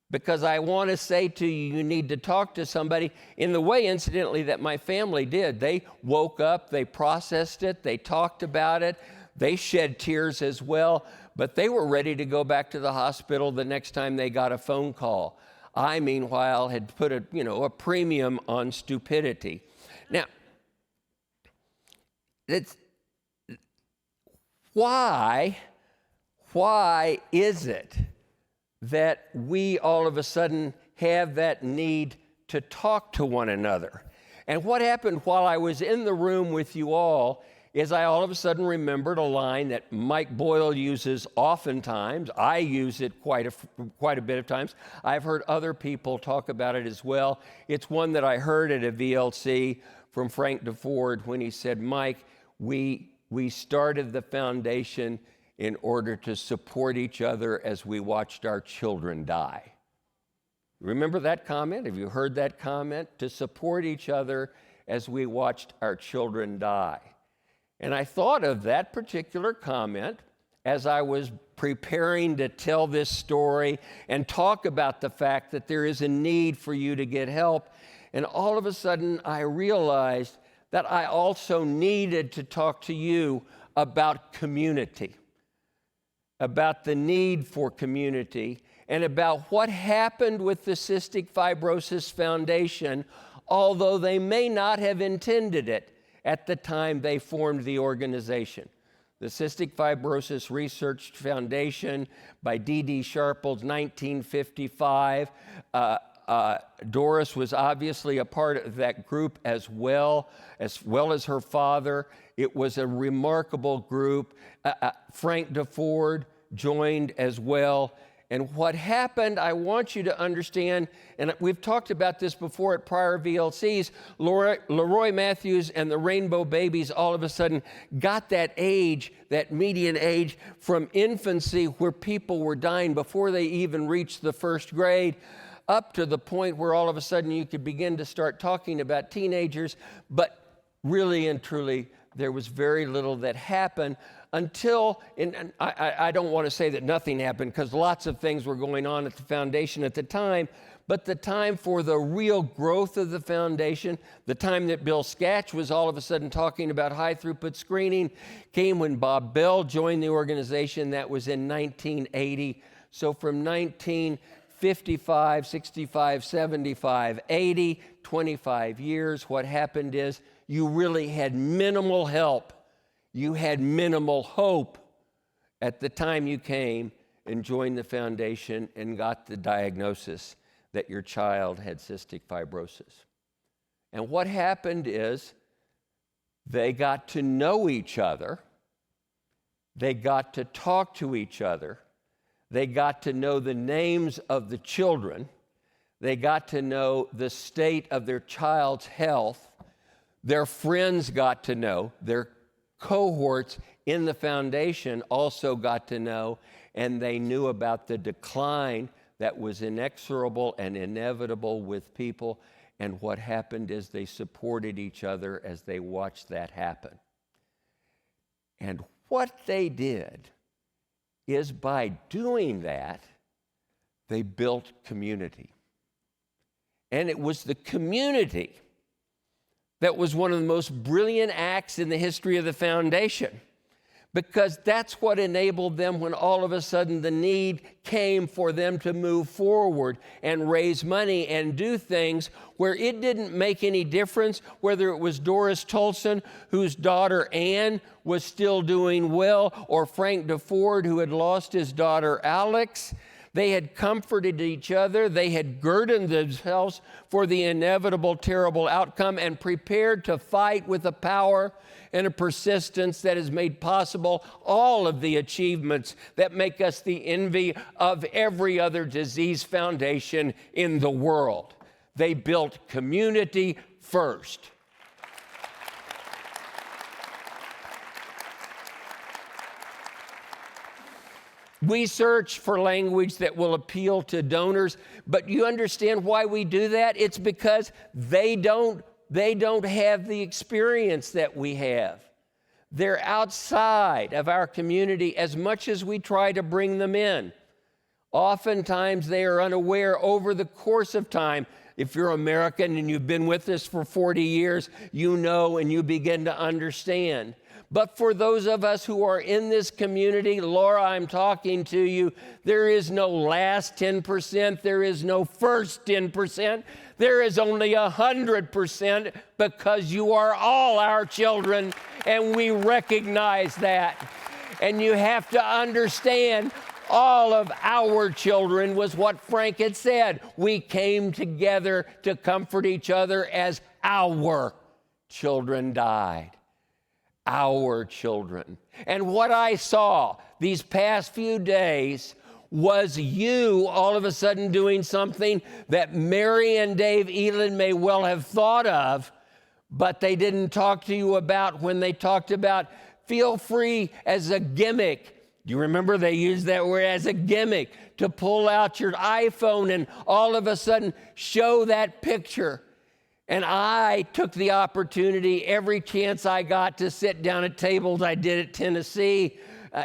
S18: Because I want to say to you, you need to talk to somebody in the way, incidentally, that my family did. They woke up, they processed it, they talked about it, they shed tears as well, but they were ready to go back to the hospital the next time they got a phone call. I, meanwhile, had put a premium on stupidity. Now, why is it that we all of a sudden have that need to talk to one another? And what happened while I was in the room with you all is I all of a sudden remembered a line that Mike Boyle uses oftentimes. I use it quite a bit of times. I've heard other people talk about it as well. It's one that I heard at a VLC from Frank DeFord when he said, Mike, we started the foundation in order to support each other as we watched our children die. Remember that comment? Have you heard that comment? To support each other as we watched our children die. And I thought of that particular comment as I was preparing to tell this story and talk about the fact that there is a need for you to get help. And all of a sudden, I realized that I also needed to talk to you about community, about the need for community, and about what happened with the Cystic Fibrosis Foundation, although they may not have intended it at the time they formed the organization. The Cystic Fibrosis Research Foundation by D.D. Sharples, 1955. Doris was obviously a part of that group as well as her father. It was a remarkable group. Frank DeFord joined as well. And what happened, I want you to understand, and we've talked about this before at prior VLCs, Leroy Matthews and the Rainbow Babies all of a sudden got that age, that median age from infancy where people were dying before they even reached the first grade, up to the point where all of a sudden you could begin to start talking about teenagers, but really and truly there was very little that happened until, and I don't want to say that nothing happened because lots of things were going on at the foundation at the time, but the time for the real growth of the foundation, the time that Bill Skatch was all of a sudden talking about high throughput screening, came when Bob Bell joined the organization. That was in 1980. So from 1955, 65, 75, 80, 25 years, what happened is you really had minimal help. You had minimal hope at the time you came and joined the foundation and got the diagnosis that your child had cystic fibrosis. And what happened is they got to know each other. They got to talk to each other. They got to know the names of the children. They got to know the state of their child's health. Their friends got to know. Their cohorts in the foundation also got to know, and they knew about the decline that was inexorable and inevitable with people. And what happened is they supported each other as they watched that happen. And what they did is by doing that, they built community. And it was the community that was one of the most brilliant acts in the history of the foundation, because that's what enabled them when all of a sudden the need came for them to move forward and raise money and do things where it didn't make any difference whether it was Doris Tolson, whose daughter Anne was still doing well, or Frank DeFord, who had lost his daughter Alex. They had comforted each other. They had girded themselves for the inevitable, terrible outcome and prepared to fight with a power and a persistence that has made possible all of the achievements that make us the envy of every other disease foundation in the world. They built community first. We search for language that will appeal to donors, but you understand why we do that? It's because they don't have the experience that we have. They're outside of our community as much as we try to bring them in. Oftentimes they are unaware over the course of time. If you're American and you've been with us for 40 years, you know and you begin to understand. But for those of us who are in this community, Laura, I'm talking to you, there is no last 10%, there is no first 10%, there is only 100%, because you are all our children, and we recognize that. And you have to understand, all of our children was what Frank had said. We came together to comfort each other as our children died. Our children. And what I saw these past few days was you all of a sudden doing something that Mary and Dave Elin may well have thought of, but they didn't talk to you about when they talked about feel free as a gimmick. Do you remember they used that word, as a gimmick, to pull out your iPhone and all of a sudden show that picture. And I took the opportunity every chance I got to sit down at tables. I did at Tennessee.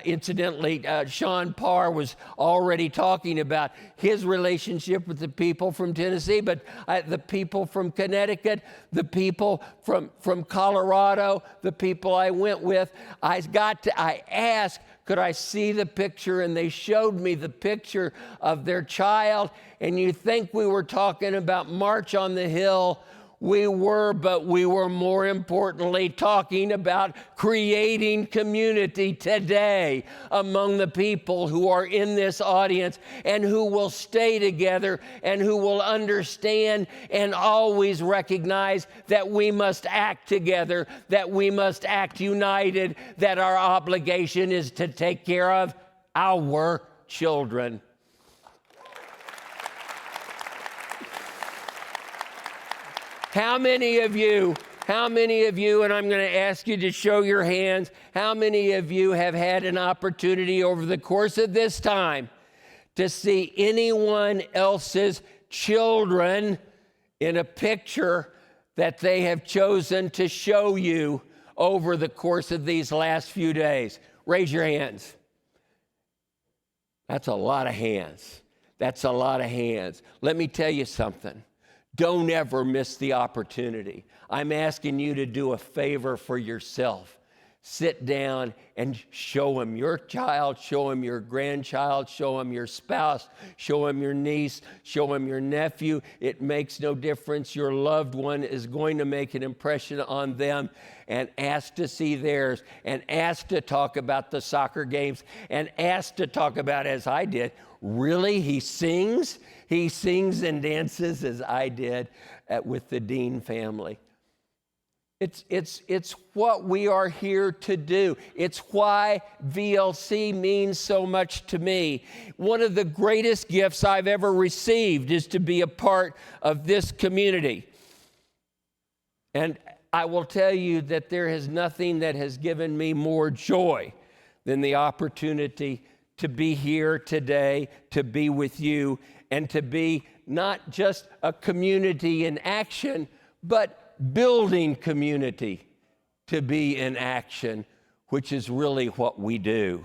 S18: Incidentally, Sean Parr was already talking about his relationship with the people from Tennessee, but the people from Connecticut, the people from Colorado, the people I went with, I asked, could I see the picture? And they showed me the picture of their child. And you think we were talking about March on the Hill. We were, but we were more importantly talking about creating community today among the people who are in this audience and who will stay together and who will understand and always recognize that we must act together, that we must act united, that our obligation is to take care of our children. How many of you, and I'm going to ask you to show your hands, how many of you have had an opportunity over the course of this time to see anyone else's children in a picture that they have chosen to show you over the course of these last few days? Raise your hands. That's a lot of hands. That's a lot of hands. Let me tell you something. Don't ever miss the opportunity. I'm asking you to do a favor for yourself. Sit down and show them your child, show them your grandchild, show them your spouse, show them your niece, show them your nephew. It makes no difference. Your loved one is going to make an impression on them, and ask to see theirs, and ask to talk about the soccer games, and ask to talk about, as I did, Really? He sings? He sings and dances as I did with the Dean family. It's what we are here to do. It's why VLC means so much to me. One of the greatest gifts I've ever received is to be a part of this community. And I will tell you that there is nothing that has given me more joy than the opportunity to be here today, to be with you, and to be not just a community in action, but building community to be in action, which is really what we do.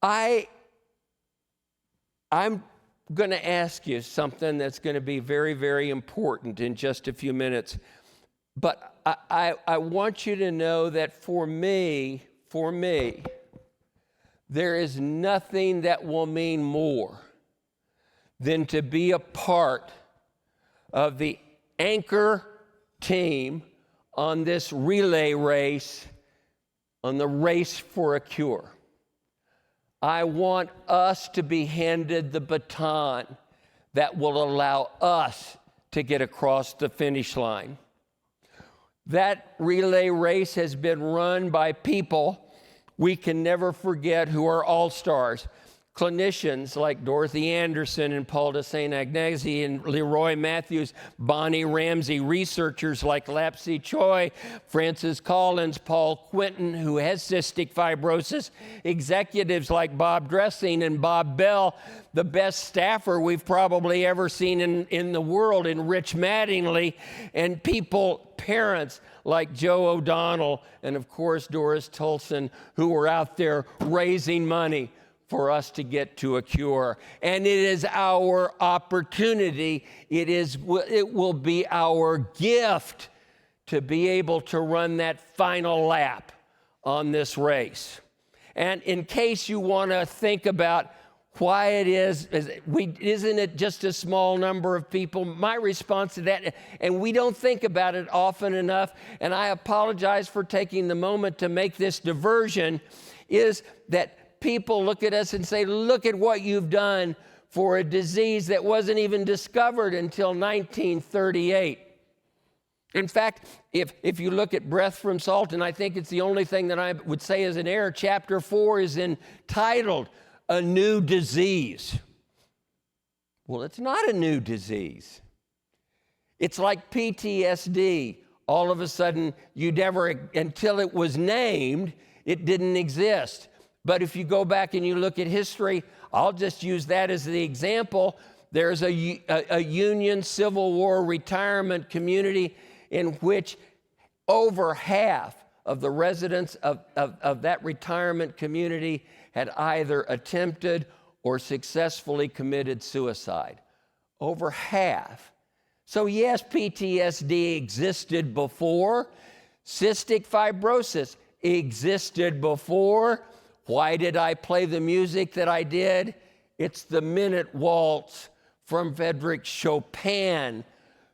S18: I'm going to ask you something that's going to be very, very important in just a few minutes. But I want you to know that for me, there is nothing that will mean more than to be a part of the anchor team on this relay race, on the race for a cure. I want us to be handed the baton that will allow us to get across the finish line. That relay race has been run by people we can never forget who are all-stars. Clinicians like Dorothy Anderson and Paul de St. Ignace and Leroy Matthews, Bonnie Ramsey, researchers like Lapsy Choi, Francis Collins, Paul Quinton, who has cystic fibrosis, executives like Bob Dressing and Bob Bell, the best staffer we've probably ever seen in the world, in Rich Mattingly, and parents like Joe O'Donnell, and of course Doris Tolson, who were out there raising money for us to get to a cure. And it is our opportunity, it will be our gift to be able to run that final lap on this race. And in case you want to think about why it isn't it just a small number of people, my response to that, and we don't think about it often enough, and I apologize for taking the moment to make this diversion, is that people look at us and say, look at what you've done for a disease that wasn't even discovered until 1938. In fact, if you look at Breath from Salt, and I think it's the only thing that I would say is an error, chapter 4 is entitled A New Disease. Well, it's not a new disease. It's like PTSD. All of a sudden, until it was named, it didn't exist. But if you go back and you look at history, I'll just use that as the example. There's a Union Civil War retirement community in which over half of the residents of that retirement community had either attempted or successfully committed suicide. Over half. So yes, PTSD existed before. Cystic fibrosis existed before. Why did I play the music that I did? It's the Minute Waltz from Frédéric Chopin,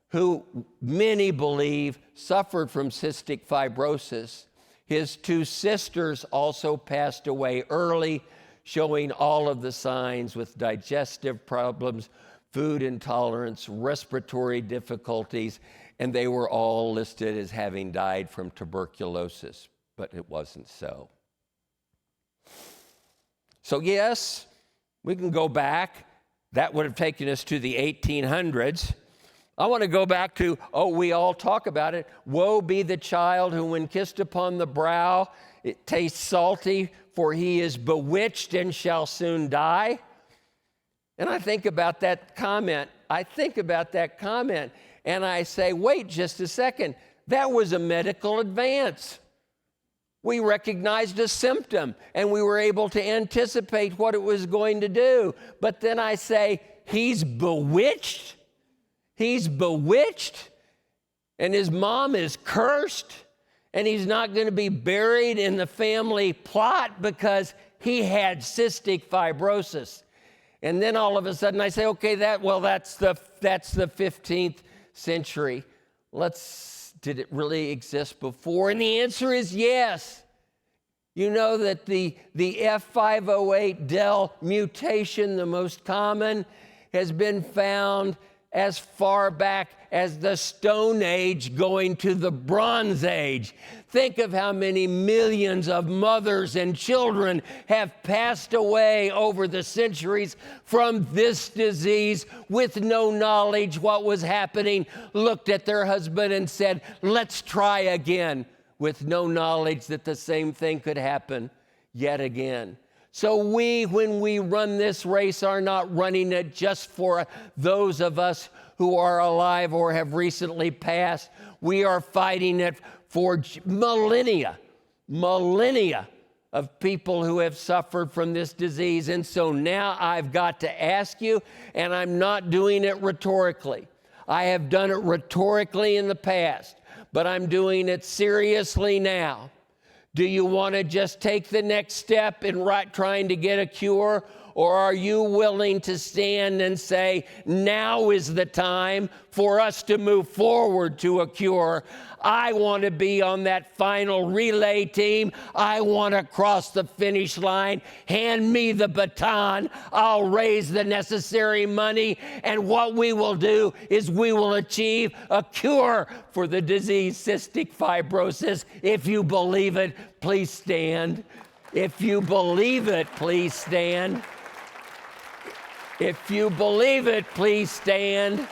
S18: who many believe suffered from cystic fibrosis. His two sisters also passed away early, showing all of the signs with digestive problems, food intolerance, respiratory difficulties, and they were all listed as having died from tuberculosis, but it wasn't so. So yes, we can go back. That would have taken us to the 1800s. I want to go back to, we all talk about it. Woe be the child who, when kissed upon the brow, it tastes salty, for he is bewitched and shall soon die. And I think about that comment. And I say, wait just a second. That was a medical advance. We recognized a symptom, and we were able to anticipate what it was going to do. But then I say, he's bewitched? He's bewitched? And his mom is cursed? And he's not going to be buried in the family plot because he had cystic fibrosis. And then all of a sudden I say, okay, that's the 15th century. Did it really exist before? And the answer is yes. You know that the F508 del mutation, the most common, has been found as far back as the Stone Age going to the Bronze Age. Think of how many millions of mothers and children have passed away over the centuries from this disease with no knowledge what was happening, looked at their husband and said, let's try again, with no knowledge that the same thing could happen yet again. So when we run this race, are not running it just for those of us who are alive or have recently passed. We are fighting it for millennia of people who have suffered from this disease. And so now I've got to ask you, and I'm not doing it rhetorically. I have done it rhetorically in the past, but I'm doing it seriously now. Do you want to just take the next step in trying to get a cure? Or are you willing to stand and say, now is the time for us to move forward to a cure? I want to be on that final relay team. I want to cross the finish line. Hand me the baton. I'll raise the necessary money. And what we will do is we will achieve a cure for the disease cystic fibrosis. If you believe it, please stand. If you believe it, please stand. If you believe it, please stand.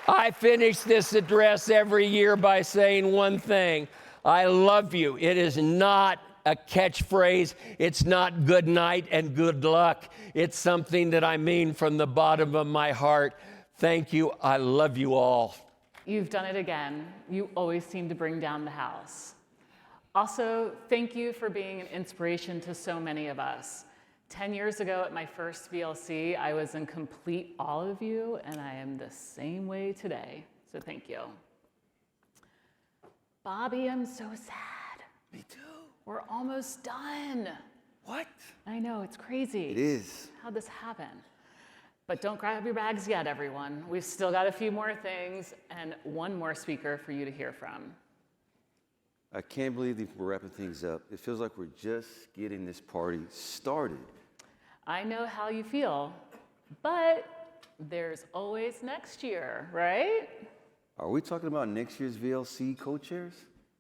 S18: I finish this address every year by saying one thing. I love you. It is not a catchphrase. It's not good night and good luck. It's something that I mean from the bottom of my heart. Thank you. I love you all.
S5: You've done it again. You always seem to bring down the house. Also, thank you for being an inspiration to so many of us. 10 years ago at my first VLC, I was in complete awe of you, and I am the same way today. So thank you. Bobby, I'm so sad.
S1: Me too.
S5: We're almost done.
S1: What?
S5: I know, it's crazy.
S1: It is.
S5: How'd this happen? But don't grab your bags yet, everyone. We've still got a few more things and one more speaker for you to hear from.
S1: I can't believe we're wrapping things up. It feels like we're just getting this party started.
S5: I know how you feel, but there's always next year, right?
S1: Are we talking about next year's VLC co-chairs?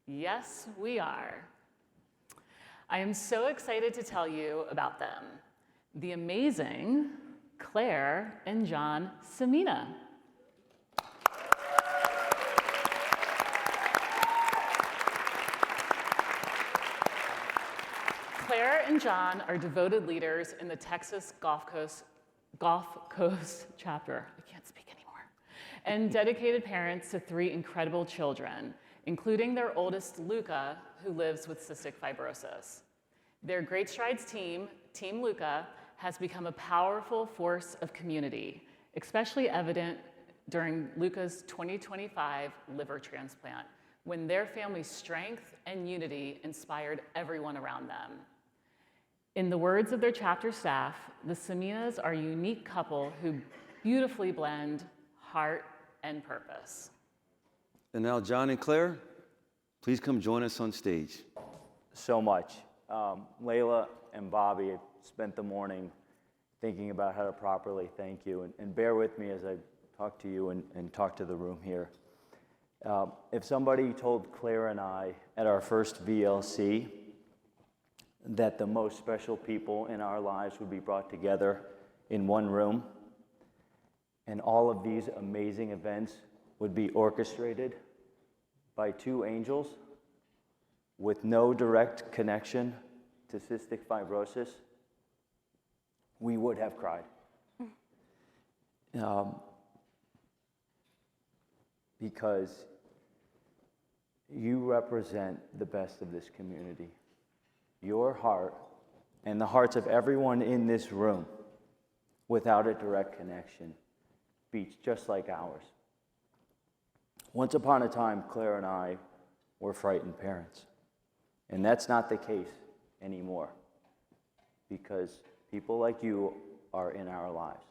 S5: Yes, we are. I am so excited to tell you about them. The amazing Claire and John Semina. Claire and John are devoted leaders in the Texas Gulf Coast chapter. I can't speak anymore. And dedicated parents to 3 incredible children, including their oldest, Luca, who lives with cystic fibrosis. Their Great Strides team, Team Luca, has become a powerful force of community, especially evident during Luca's 2025 liver transplant, when their family's strength and unity inspired everyone around them. In the words of their chapter staff, the Seminas are a unique couple who beautifully blend heart and purpose.
S1: And now, John and Claire, please come join us on stage.
S19: So much. Layla and Bobby have spent the morning thinking about how to properly thank you. And bear with me as I talk to you and talk to the room here. If somebody told Claire and I at our first VLC that the most special people in our lives would be brought together in one room, and all of these amazing events would be orchestrated by 2 angels with no direct connection to cystic fibrosis, we would have cried. Because you represent the best of this community. Your heart and the hearts of everyone in this room, without a direct connection, beats just like ours. Once upon a time, Claire and I were frightened parents. And that's not the case anymore, because people like you are in our lives.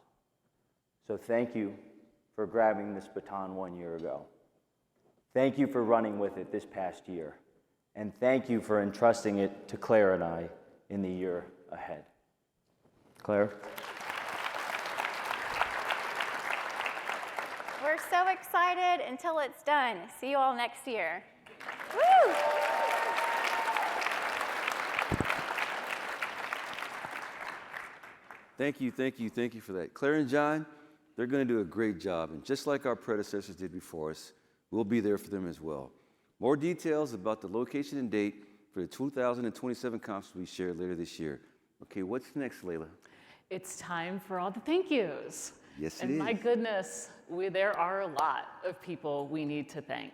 S19: So thank you for grabbing this baton 1 year ago. Thank you for running with it this past year. And thank you for entrusting it to Claire and I in the year ahead. Claire?
S20: We're so excited until it's done. See you all next year. Woo!
S1: Thank you for that. Claire and John, they're going to do a great job. And just like our predecessors did before us, we'll be there for them as well. More details about the location and date for the 2027 conference will be shared later this year. Okay, what's next, Layla?
S5: It's time for all the thank yous.
S1: Yes, it
S5: and
S1: is.
S5: my goodness, there are a lot of people we need to thank.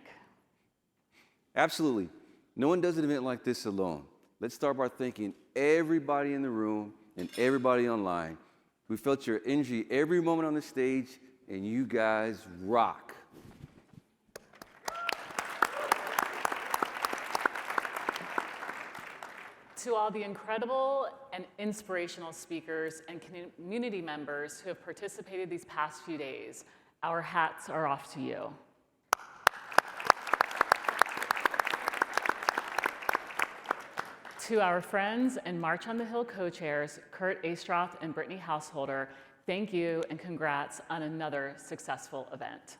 S1: Absolutely. No one does an event like this alone. Let's start by thanking everybody in the room and everybody online. We felt your energy every moment on the stage, and you guys rock.
S5: To all the incredible and inspirational speakers and community members who have participated these past few days, our hats are off to you. To our friends and March on the Hill co-chairs, Kurt Astroth and Brittany Householder, thank you and congrats on another successful event.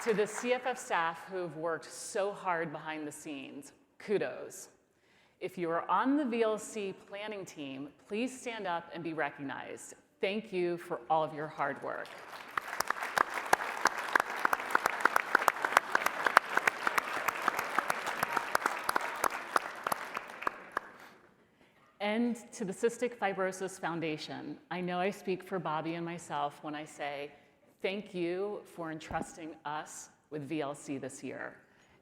S5: To the CFF staff who have worked so hard behind the scenes, kudos. If you are on the VLC planning team, please stand up and be recognized. Thank you for all of your hard work. And to the Cystic Fibrosis Foundation, I know I speak for Bobby and myself when I say, thank you for entrusting us with VLC this year.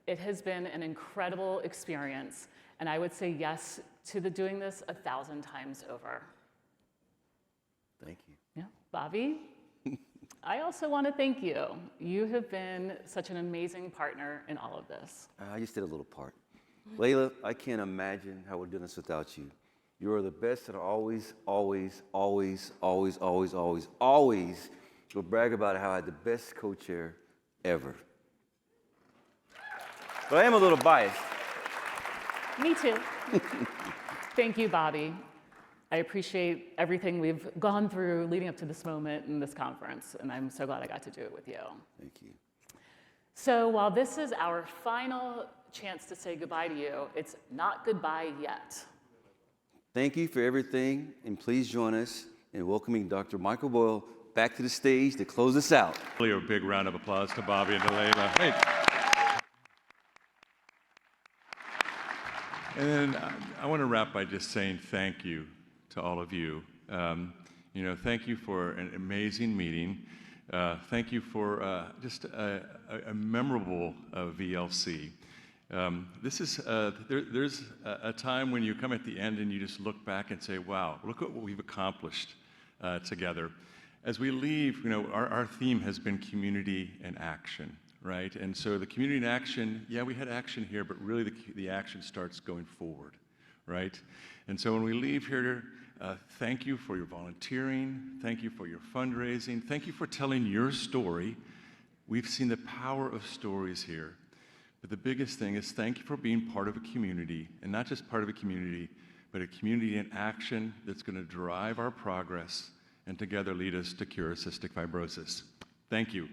S5: It has been an incredible experience, and I would say yes to doing this 1,000 times over.
S1: Thank you.
S5: Yeah, Bobby, I also want to thank you. You have been such an amazing partner in all of this.
S1: I just did a little part. Layla, I can't imagine how we're doing this without you. You are the best, and always will brag about how I had the best co-chair ever. But I am a little biased.
S5: Me too. Thank you, Bobby. I appreciate everything we've gone through leading up to this moment in this conference, and I'm so glad I got to do it with you.
S1: Thank you.
S5: So while this is our final chance to say goodbye to you, it's not goodbye yet.
S1: Thank you for everything, and please join us in welcoming Dr. Michael Boyle back to the stage to close us out.
S11: Really a big round of applause to Bobby and to Layla. Hey. And then I want to wrap by just saying thank you to all of you. Thank you for an amazing meeting. Thank you for just a memorable VLC. There's a time when you come at the end and you just look back and say, wow, look at what we've accomplished together. As we leave, our theme has been community and action, right? And so the community and action, yeah, we had action here, but really the action starts going forward, right? And so when we leave here, thank you for your volunteering. Thank you for your fundraising. Thank you for telling your story. We've seen the power of stories here. But the biggest thing is thank you for being part of a community, and not just part of a community, but a community in action that's going to drive our progress and together lead us to cure cystic fibrosis. Thank you.